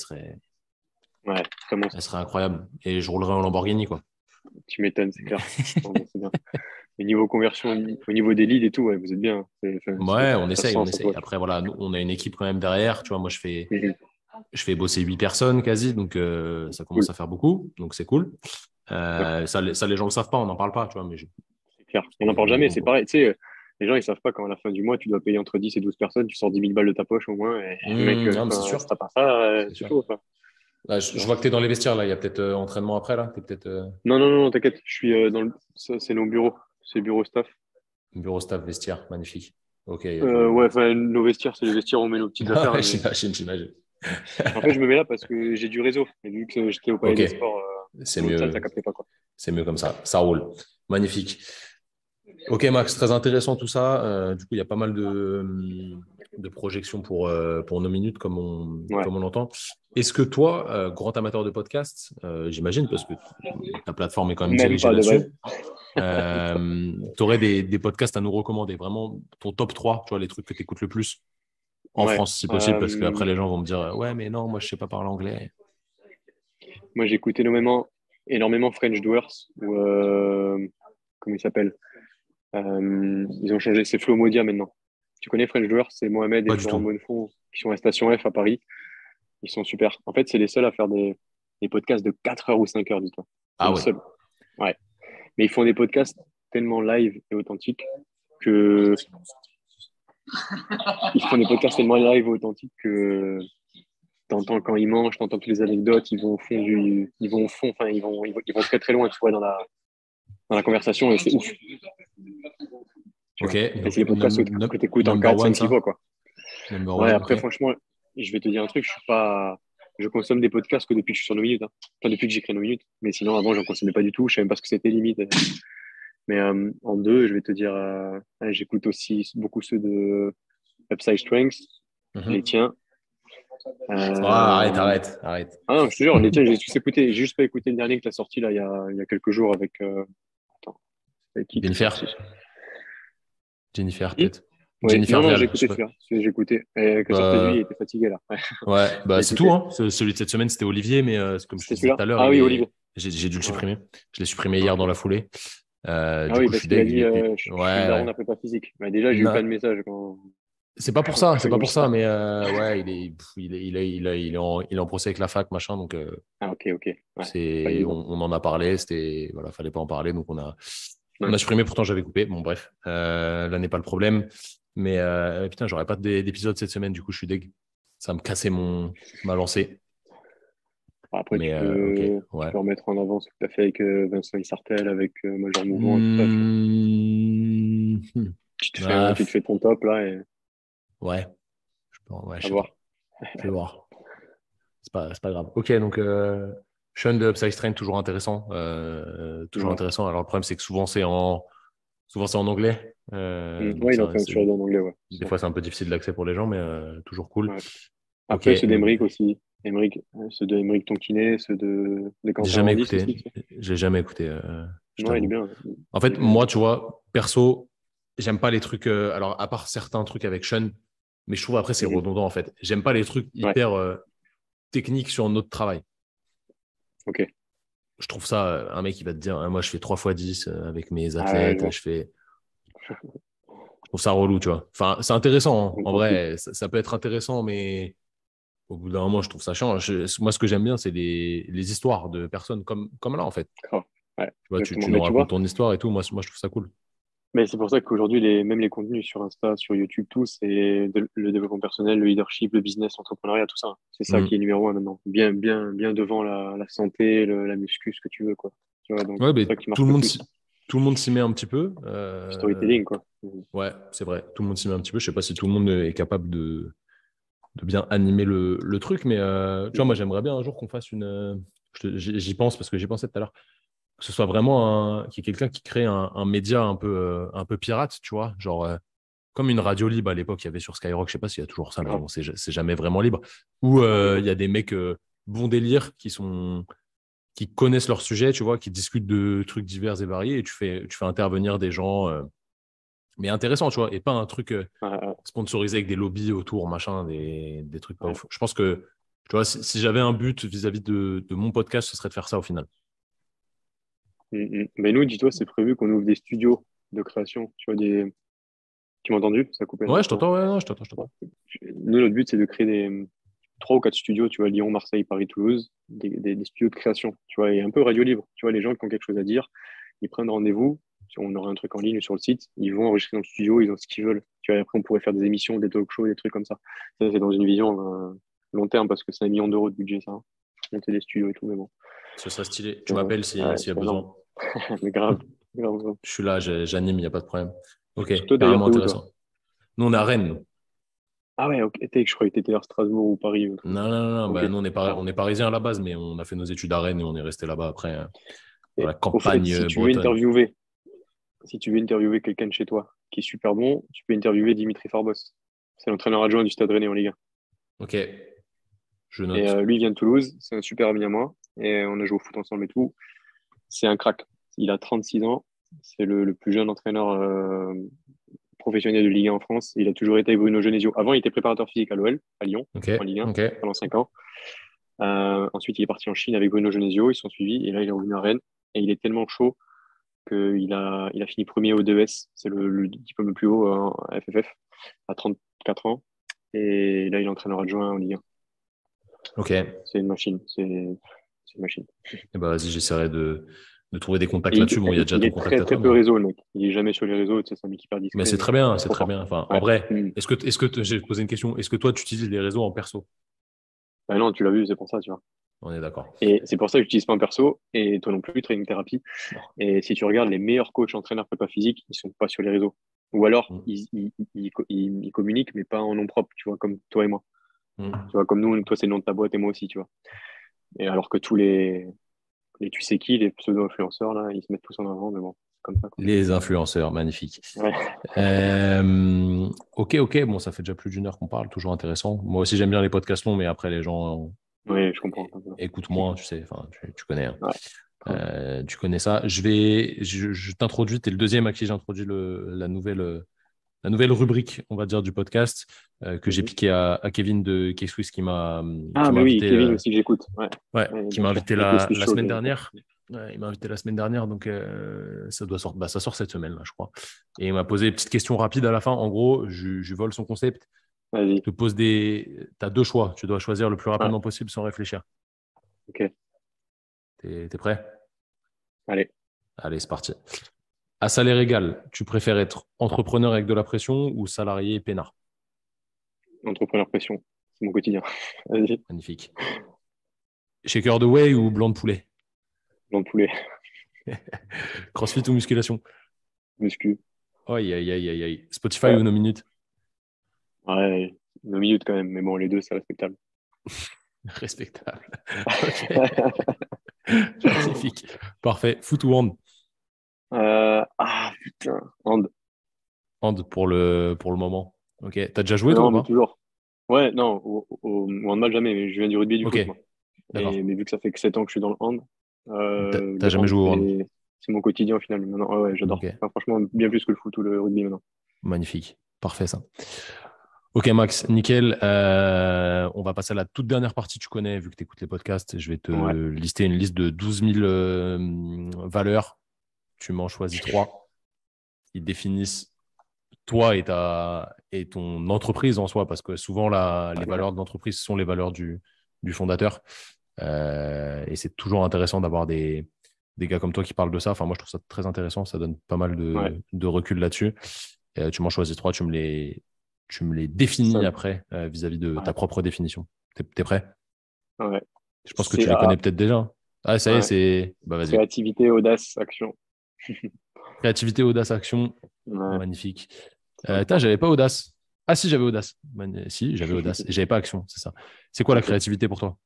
Ouais, très bon. elle serait incroyable. Et je roulerais en Lamborghini, quoi. Tu m'étonnes, c'est clair. Non, c'est bien. Au niveau conversion, au niveau des leads et tout, ouais, vous êtes bien. Ouais, on Ça se essaye, sent, on ça se essaye. voit. Après, voilà, nous, on a une équipe quand même derrière. Tu vois, moi, Mhm. je fais bosser 8 personnes quasi, donc ça Cool. commence à faire beaucoup, donc c'est cool. Ouais, Ça, les gens le savent pas, on n'en parle pas, tu vois, mais c'est clair. On n'en parle jamais, c'est pareil. Tu sais, les gens, ils savent pas quand à la fin du mois, tu dois payer entre 10 et 12 personnes, tu sors 10 000 balles de ta poche au moins. Et mec, Non, mais c'est sûr, si t'as pas ça, c'est c'est sûr. chaud, quoi. Là, Tu je vois. vois que tu es dans les vestiaires, là. Il y a peut-être entraînement après, là. T'es peut-être Non, non, non, t'inquiète, je suis c'est nos bureaux. C'est bureau staff. bureau staff, vestiaire, magnifique. Ok, Ouais, enfin, nos vestiaires, c'est les vestiaires où on met nos petites affaires, Ouais, là, mais j'imagine. en fait, je me mets là parce que j'ai du réseau. Et vu que j'étais au Palais Ok, des Sports, c'est dans l'autre salle, ça mieux, captait pas, quoi. c'est mieux comme ça. Ça roule. Magnifique. Ok, Max, très intéressant tout ça. Du coup, il y a pas mal de projections pour nos minutes, Ouais. comme on l'entend. Est-ce que toi, grand amateur de podcast, j'imagine, parce que ta plateforme est quand même Même dirigée pas de base. là-dessus, tu aurais des podcasts à nous recommander, vraiment ton top 3, tu vois, les trucs que tu écoutes le plus en Ouais. France, si possible, parce qu'après, les gens vont me dire, ouais, mais non, moi, je sais pas parler anglais. Moi, j'écoute énormément French Doers, ou comment il s'appelle? Ils ont changé, c'est Flo Modia maintenant. Tu connais French Doers? C'est Mohamed et Pas du Florent tout. Bonnefond qui sont à Station F à Paris. Ils sont super. En fait, c'est les seuls à faire des podcasts de 4 heures ou 5 heures, dis-toi. C'est Ah les ouais. seuls. Ouais. Mais ils font des podcasts tellement live et authentiques que ils font des podcasts tellement live et authentiques que t'entends quand ils mangent, t'entends toutes les anecdotes, ils vont au fond, enfin, ils vont très très loin, tu vois, dans la conversation et c'est ouf, tu Ok, vois. Et donc c'est des podcasts que tu écoutes en number 4 one, 5 6 ça. fois, quoi. Number Ouais, one, après, ok. franchement, je vais te dire un truc, je consomme des podcasts que depuis que je suis sur nos minutes, hein. Enfin, depuis que j'ai créé nos minutes. Mais sinon, avant, j'en consommais pas du tout, je savais même pas ce que c'était limite. Mais en deux, je vais te dire, ouais, j'écoute aussi beaucoup ceux de Upside Strength, les Mhm. tiens. Oh, arrête, Euh, arrête, arrête. Ah non, je te jure, les tiens, j'ai tous écouté. J'ai juste pas écouté le dernier que tu as sorti là, il y a quelques jours avec. Attends, avec qui t'es Jennifer, sorti? Jennifer, Qui? peut-être. Oui, non, Jennifer non, j'ai Vial, je écouté sais pas. celui-là. J'ai écouté. Et que sortait de lui, il Euh, était fatigué là. Ouais, ouais, bah j'ai c'est tout, écouté. hein. Celui de cette semaine, c'était Olivier, mais comme je te C'était disais celui-là? tout à l'heure, Ah oui, Olivier. j'ai dû le Ouais, supprimer. Je l'ai supprimé hier dans ok. la foulée. Ah Du oui, coup, je parce suis qu'il a deg. dit je suis le Ouais, daron de ouais. la prépa physique. Bah, déjà, j'ai eu plein de Non, messages quand, c'est pas pour ça, quand c'est ils pas ont pour dit ça, ça. mais ouais, il est en procès avec la fac, machin, donc Ah, ok, ok. Ouais, pas c'est, évident. on en a parlé, voilà, fallait pas en parler, donc on Ouais. a supprimé, pourtant j'avais coupé. Bon, bref, là n'est pas le problème. Mais putain, j'aurais pas d'épisode cette semaine, du coup, je suis deg. Ça va me casser ma lancée. Après, Mais ok, tu ouais. peux remettre en avant ce que tu as fait avec Vincent Isartel, avec Major Mouvement et tout ça, tu vois. Mmh, ah, Tu te fais ton top là et ouais, ouais, je à sais pas. voir. Je vais voir. C'est pas grave. Ok, donc Sean de Upside Strain, toujours intéressant. Toujours Ouais. intéressant. Alors le problème, c'est que souvent c'est en anglais. Donc Ouais, il est en train de sur en anglais, ouais. des C'est fois, c'est un peu difficile d'accès pour les gens, mais toujours cool. ça. Ouais. Ok, Après, ceux donc d'Emeric aussi. Ceux de Emeric Tonkiné, ceux de j'ai Quentin jamais Landis aussi, écouté. tu sais. J'ai jamais écouté, je Ouais, il est t'avoue. bien. En Il est fait, bien, il est moi, bien. tu vois, perso, j'aime pas les trucs. Alors, à part certains trucs avec Sean, mais je trouve après, c'est Mhm. redondant, en fait. J'aime pas les trucs Ouais, hyper techniques sur notre travail. ok. Je trouve ça, un mec qui va te dire, ah, moi, je fais 3 fois 10 avec mes Ah ouais, je athlètes, vois. je trouve ça relou, tu vois. Enfin, c'est intéressant, Je hein. En comprends tout. vrai, ça peut être intéressant, mais au bout d'un moment, je trouve ça chiant. Moi, ce que j'aime bien, c'est les histoires de personnes comme là, en fait. Grave. Ouais, Tu vois, exactement. tu nous Mais tu vois, racontes ton histoire et tout. Moi, je trouve ça cool. Mais c'est pour ça qu'aujourd'hui, même les contenus sur Insta, sur YouTube, tout, c'est le développement personnel, le leadership, le business, l'entrepreneuriat, tout ça. C'est ça qui est Mm. numéro un maintenant. Bien, bien, bien devant la santé, la muscu, ce que tu veux, quoi. Tu vois, donc Ouais, c'est mais ça qui marche le plus. tout le monde s'y met un petit peu. Storytelling, quoi. Ouais, c'est vrai. Tout le monde s'y met un petit peu. Je sais pas si tout le monde est capable de bien animer le truc, mais tu vois, moi, j'aimerais bien un jour qu'on fasse une. J'y pense parce que j'y pensais tout à l'heure. Que ce soit vraiment qu'il y ait quelqu'un qui crée un média un peu pirate, tu vois, genre comme une radio libre à l'époque, il y avait sur Skyrock, je sais pas s'il y a toujours ça, mais Grave. bon, c'est jamais vraiment libre, où Ah, mais il non. y a des mecs bons délire qui connaissent leur sujet, tu vois, qui discutent de trucs divers et variés, et tu fais intervenir des gens, mais intéressants, tu vois, et pas un truc Ouais, sponsorisé avec des lobbies autour, machin, des trucs pas ouais. ouf. Je pense que, tu vois, si j'avais un but vis-à-vis de mon podcast, ce serait de faire ça au final. Mais nous, dis-toi, c'est prévu qu'on ouvre des studios de création. Tu vois, Tu m'as entendu? Ça a coupé un Ouais, je instant. t'entends, ouais, non, je t'entends, je Ouais. t'entends. Nous, notre but, c'est de créer trois ou quatre studios, tu vois, Lyon, Marseille, Paris, Toulouse, des studios de création, tu vois, et un peu radio libre. Tu vois, les gens qui ont quelque chose à dire, ils prennent rendez-vous, on aura un truc en ligne sur le site, ils vont enregistrer dans le studio, ils ont ce qu'ils veulent. Tu vois, et après, on pourrait faire des émissions, des talk shows, des trucs comme ça. Ça, c'est dans une vision long terme, parce que c'est 1 million d'euros de budget, ça, hein. Monter des studios et tout, mais bon. Ce serait stylé. Tu Euh, m'appelles ouais, s'il y a c'est énorme. besoin. Mais grave, grave, grave. Je suis là, j'anime, il n'y a pas de problème. Ok, Toi, d'ailleurs, carrément t'es où, toi? intéressant. Nous, on est à Rennes, nous. Ah ouais, ok, je croyais que t'étais à Strasbourg ou Paris ou un truc comme Non, ça. non, non, non, Ok, bah, nous, ça on va. est parisiens à la base, mais on a fait nos études à Rennes et on est resté là-bas après, dans la Et au fait, campagne bretonne. si tu veux interviewer quelqu'un de chez toi qui est super bon, tu peux interviewer Dimitri Farbos. C'est l'entraîneur adjoint du Stade Rennais en Ligue 1. Ok, je Et note. lui, il vient de Toulouse, c'est un super ami à moi, et on a joué au foot ensemble et tout. C'est un crack. Il a 36 ans, c'est le plus jeune entraîneur professionnel de Ligue 1 en France. Il a toujours été avec Bruno Genesio. Avant, il était préparateur physique à l'OL, à Lyon, Ok, en Ligue 1, ok, pendant 5 ans. Ensuite, il est parti en Chine avec Bruno Genesio, ils sont suivis, et là, il est revenu à Rennes. Et il est tellement chaud qu'il a fini premier au 2S, c'est le diplôme le plus haut en FFF, à 34 ans. Et là, il est entraîneur adjoint en Ligue 1. ok. Et C'est une machine. C'est une machine. bah, vas-y, j'essaierai de trouver des contacts Et là-dessus. Bon, il y a déjà il ton est contact très, à très toi, peu mais. réseau, le mec. Il est jamais sur les réseaux, tu sais, c'est un mec hyper Mais discret, mais c'est trop très fort. bien. Enfin, en Ouais. vrai, Mm. j'ai posé une question. Est-ce que toi, tu utilises les réseaux en perso? Bah non, tu l'as vu, c'est pour ça, tu vois. On est d'accord. Et c'est pour ça que j'utilise pas en perso, et toi non plus, training thérapie. Non. Et si tu regardes les meilleurs coachs, entraîneurs, prépa physique, ils sont pas sur les réseaux. Ou alors, Mm, ils communiquent, mais pas en nom propre, tu vois, comme toi et moi. Tu mm. vois, comme nous, toi, c'est le nom de ta boîte et moi aussi, tu vois. Et alors que tous les tu sais qui, les pseudo-influenceurs, là, ils se mettent tous en avant, mais bon, c'est comme ça, quoi. Les influenceurs, magnifique. Ouais, Ok, ok, bon, ça fait déjà plus d'une heure qu'on parle, toujours intéressant. Moi aussi, j'aime bien les podcasts longs, mais après, les gens ouais, je comprends. écoutent moins, tu sais, enfin, tu connais, hein. Ouais, grave. Tu connais ça. Je t'introduis, tu es le deuxième à qui j'introduis la nouvelle rubrique, on va dire, du podcast que j'ai Mhm. piqué à Kevin de K-Swiss Ah, qui m'a mais oui, invité, Kevin aussi, que j'écoute. Ouais, ouais, ouais, qui bien m'a sûr. invité Avec le Swiss la Show, semaine j'ai compris. dernière. Ouais, il m'a invité la semaine dernière, donc ça doit sortir, bah, ça sort cette semaine, là, je crois. Et il m'a posé une petite question rapide à la fin. En gros, je vole son concept. Je Vas-y. te pose t'as deux choix. Tu dois choisir le plus Ouais, rapidement possible sans réfléchir. ok. T'es prêt? Allez, Allez, c'est parti. À salaire égal, tu préfères être entrepreneur avec de la pression ou salarié peinard? entrepreneur pression. C'est mon quotidien. Vas-y, Magnifique. Shaker de whey ou blanc de poulet? blanc de poulet, Crossfit ou musculation? muscu. Aïe, aïe, aïe, aïe, aïe. Spotify Ouais, ou No Minute? ouais, 2 minutes quand même, mais bon, les deux, c'est respectable. Respectable. Ok. Magnifique. Parfait. Foot ou hand? Putain, hand. Hand pour le moment. Ok. T'as déjà joué toi ou Non, mais pas? toujours. Ouais, non, au handball, jamais, mais je viens du rugby et du Ok. foot, moi. D'accord. Mais vu que ça fait que 7 ans que je suis dans le hand, T'as le jamais hand, joué au hand? c'est mon quotidien au final. Maintenant, ouais, ouais, j'adore. Ok. Enfin, franchement, bien plus que le foot ou le rugby maintenant. Magnifique. Parfait ça. Ok Max, nickel. On va passer à la toute dernière partie. Tu connais, vu que tu écoutes les podcasts, je vais te Ouais, lister une liste de 12 000 valeurs. Tu m'en choisis trois qui définissent toi et ton entreprise en soi, parce que souvent les ouais, valeurs de l'entreprise sont les valeurs du fondateur. Et c'est toujours intéressant d'avoir des gars comme toi qui parlent de ça. Enfin, moi, je trouve ça très intéressant. Ça donne pas mal Ouais, de recul là-dessus. Et, tu m'en choisis trois, tu me les définis ça, après vis-à-vis de ta ouais, propre définition. T'es prêt? ouais. Je pense que tu les connais CA, peut-être déjà, hein. Ah, ça y est, ouais. c'est. Bah, vas-y. Créativité, audace, action. Créativité, audace, action. Ouais, Magnifique. c'est trois. J'avais pas audace. Ah, si, j'avais audace. Si, j'avais audace. Et j'avais pas action, c'est ça. C'est quoi la Ok. créativité pour toi?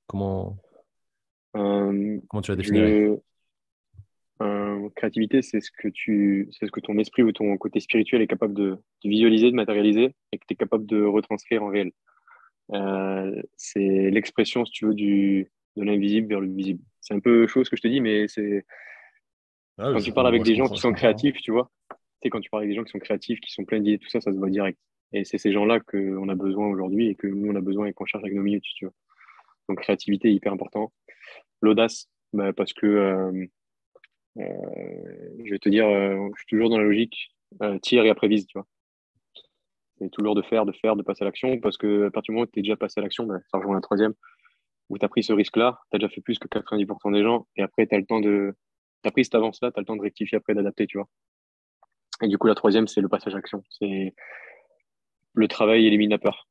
Euh, Comment tu la définirais? je, créativité, c'est ce que ton esprit ou ton côté spirituel est capable de visualiser, de matérialiser et que tu es capable de retranscrire en réel. C'est l'expression, si tu veux, de l'invisible vers le visible. C'est un peu chaud ce que je te dis, mais c'est Ah, quand tu parles avec moi, des gens qui je sont comprends. créatifs, tu vois, tu sais, quand tu parles avec des gens qui sont créatifs, qui sont pleins d'idées, tout ça, ça se voit direct. Et c'est ces gens-là qu'on a besoin aujourd'hui et que nous, on a besoin et qu'on cherche avec nos minutes, si tu vois. Donc, créativité est hyper important. L'audace, bah, parce que, je vais te dire, je suis toujours dans la logique, tire et après vise, tu vois. C'est toujours de passer à l'action, parce que à partir du moment où tu es déjà passé à l'action, bah, ça rejoint la troisième, où tu as pris ce risque-là, tu as déjà fait plus que 90% des gens, et après, tu as le temps de. Tu as pris cette avance-là, tu as le temps de rectifier après, d'adapter, tu vois. Et du coup, la troisième, c'est le passage à l'action. C'est le travail élimine la peur,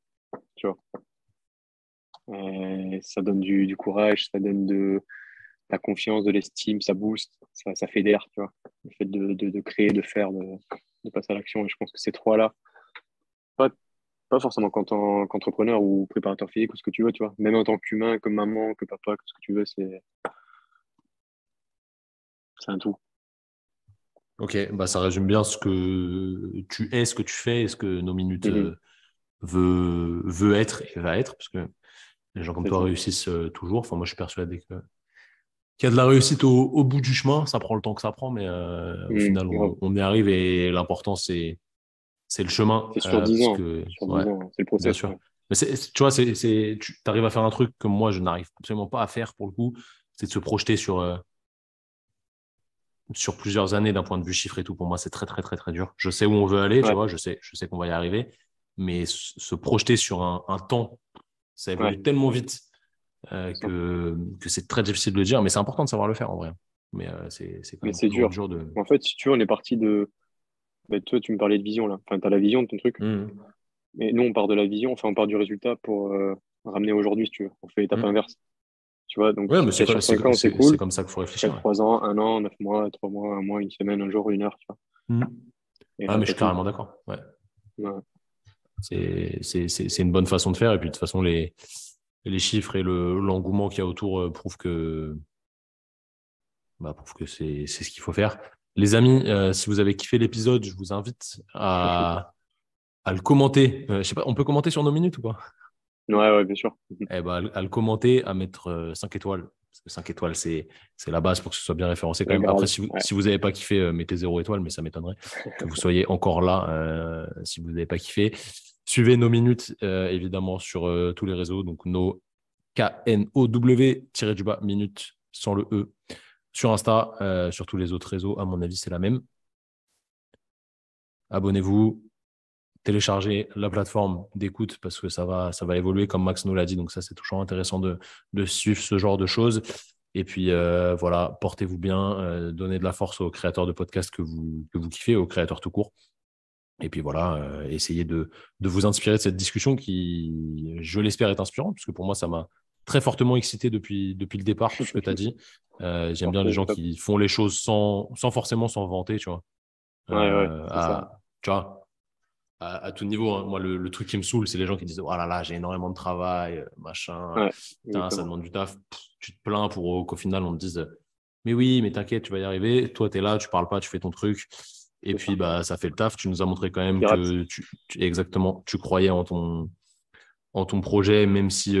tu vois. Ça donne du courage, ça donne de la confiance, de l'estime, ça booste, ça fédère, tu vois. Le fait de créer, de faire, de passer à l'action. Et je pense que ces trois-là, pas, pas forcément qu'entrepreneur ou préparateur physique ou ce que tu veux, tu vois. Même en tant qu'humain, comme maman, que papa, que ce que tu veux, c'est un tout. Ok, bah ça résume bien ce que tu es, ce que tu fais et ce que nos minutes Mhm, veut être et va être, parce que les gens comme c'est toi ça. réussissent toujours. Enfin, moi, je suis persuadé qu'il y a de la réussite au bout du chemin. Ça prend le temps que ça prend, mais au Mhm, final, grave. on y arrive et l'important, c'est le chemin, C'est sur 10 parce ans. que, Sur ouais, 10 ans, c'est le bien process. sûr. Ouais. Mais tu vois, tu arrives à faire un truc que moi, je n'arrive absolument pas à faire pour le coup, c'est de se projeter sur plusieurs années d'un point de vue chiffre et tout. Pour moi, c'est très, très, très, très dur. Je sais où on veut aller, tu Ouais, vois, je sais qu'on va y arriver, mais se projeter sur un temps, ça ouais, évolue tellement vite c'est ça. que c'est très difficile de le dire, mais c'est important de savoir le faire en vrai. Mais c'est quand Mais même c'est toujours dur. dur de. En fait, si tu veux, on est parti de. Ben, toi, tu me parlais de vision, là. Enfin, tu as la vision de ton truc. Mmh. Mais nous, on part de la vision, enfin, on part du résultat pour ramener aujourd'hui, si tu veux. On fait l'étape Mmh. inverse. Tu vois, donc Ouais, mais peut-être sur 5 ans, c'est c'est cool. comme ça qu'il faut Après réfléchir. Ouais. 3 ans, 1 an, 9 mois, 3 mois, 1 mois, une semaine, un jour, 1 heure, tu vois. Mmh. Et Ah, là, mais je t'as suis tout. carrément d'accord. Ouais. Ouais, C'est une bonne façon de faire. Et puis, de toute façon, les chiffres et l'engouement qu'il y a autour prouvent que c'est ce qu'il faut faire. Les amis, si vous avez kiffé l'épisode, je vous invite à le commenter. Je sais pas, on peut commenter sur nos minutes ou pas? ouais, ouais, bien sûr. Eh ben, à le commenter, à mettre 5 étoiles. Parce que 5 étoiles, c'est la base pour que ce soit bien référencé quand La même. Après, Graal. Ouais. si vous n'avez pas kiffé, mettez 0 étoile, mais ça m'étonnerait que vous soyez encore là si vous n'avez pas kiffé. Suivez nos minutes, évidemment, sur tous les réseaux. Donc, nos KNOW-du-bas minutes sans le E sur Insta, sur tous les autres réseaux. À mon avis, c'est la même. Abonnez-vous, télécharger la plateforme d'écoute parce que ça va évoluer comme Max nous l'a dit. Donc ça, c'est toujours intéressant de suivre ce genre de choses. Et puis voilà, portez-vous bien, donnez de la force aux créateurs de podcasts que vous kiffez, aux créateurs tout court. Et puis voilà, essayez de vous inspirer de cette discussion qui, je l'espère, est inspirante, parce que pour moi, ça m'a très fortement excité depuis le départ, tout ce que tu as dit. J'aime bien les Parfait, gens top. qui font les choses sans forcément s'en vanter, tu vois. Ouais, ouais, c'est ça. Tu vois, à tout niveau, hein. Moi, le truc qui me saoule, c'est les gens qui disent: oh là là, j'ai énormément de travail, machin, Ouais, putain, ça exactement. demande du taf. Pff, tu te plains pour qu'au final, on te dise: mais oui, mais t'inquiète, tu vas y arriver. Toi, tu es là, tu parles pas, tu fais ton truc. Et C'est puis, ça. bah, ça fait le taf. Tu nous as montré quand même Pirate. que exactement, tu croyais en ton projet, même si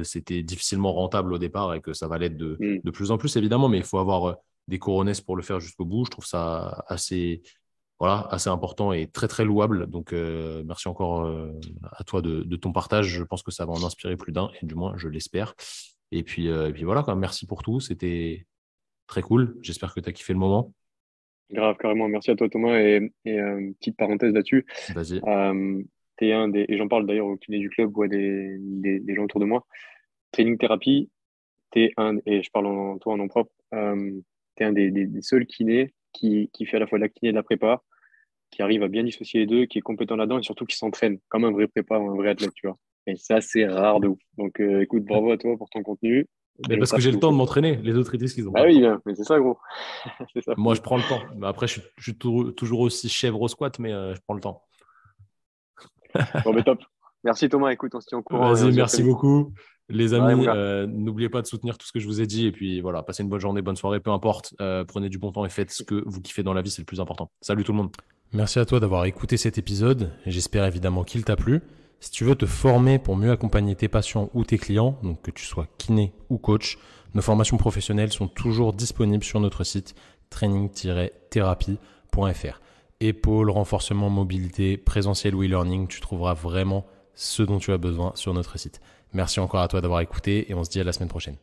c'était difficilement rentable au départ et que ça va l'être Hmm. de plus en plus, évidemment. Mais il faut avoir des coronesses pour le faire jusqu'au bout. Je trouve ça voilà, assez important et très, très louable. Donc, merci encore à toi de ton partage. Je pense que ça va en inspirer plus d'un, et du moins, je l'espère. Et puis voilà, quoi. Merci pour tout. C'était très cool. J'espère que tu as kiffé le moment. Grave, carrément. Merci à toi, Thomas. Et petite parenthèse là-dessus. Vas-y. Euh, t'es un des, et j'en parle d'ailleurs au kiné du club ou à des gens autour de moi. Training thérapie, et je parle toi en nom propre. Tu es un des seuls kinés qui fait à la fois de la kiné et de la prépa, qui arrive à bien dissocier les deux, qui est compétent là-dedans et surtout qui s'entraîne comme un vrai prépa ou un vrai athlète, tu vois. Et ça, c'est rare de ouf. Donc, écoute, bravo à toi pour ton contenu et Mais le parce que taf j'ai que le vous temps de faites. m'entraîner. Les autres, ils disent qu'ils n'ont pas Bah le oui, temps. bien, mais c'est ça, gros. C'est ça, Moi, je fou. prends le temps. Mais après, je suis toujours aussi chèvre au squat, mais je prends le temps. Bon, mais top. Merci Thomas, écoute, on se tient au courant et on Vas-y, se dit à très merci vite. beaucoup. Les Bye, mon amis, gars. n'oubliez pas de soutenir tout ce que je vous ai dit. Et puis voilà, passez une bonne journée, bonne soirée, peu importe. Prenez du bon temps et faites ce que vous kiffez dans la vie, c'est le plus important. Salut tout le monde. Merci à toi d'avoir écouté cet épisode. J'espère évidemment qu'il t'a plu. Si tu veux te former pour mieux accompagner tes patients ou tes clients, donc que tu sois kiné ou coach, nos formations professionnelles sont toujours disponibles sur notre site training-thérapie.fr. Épaule, renforcement, mobilité, présentiel ou e-learning, tu trouveras vraiment ce dont tu as besoin sur notre site. Merci encore à toi d'avoir écouté et on se dit à la semaine prochaine.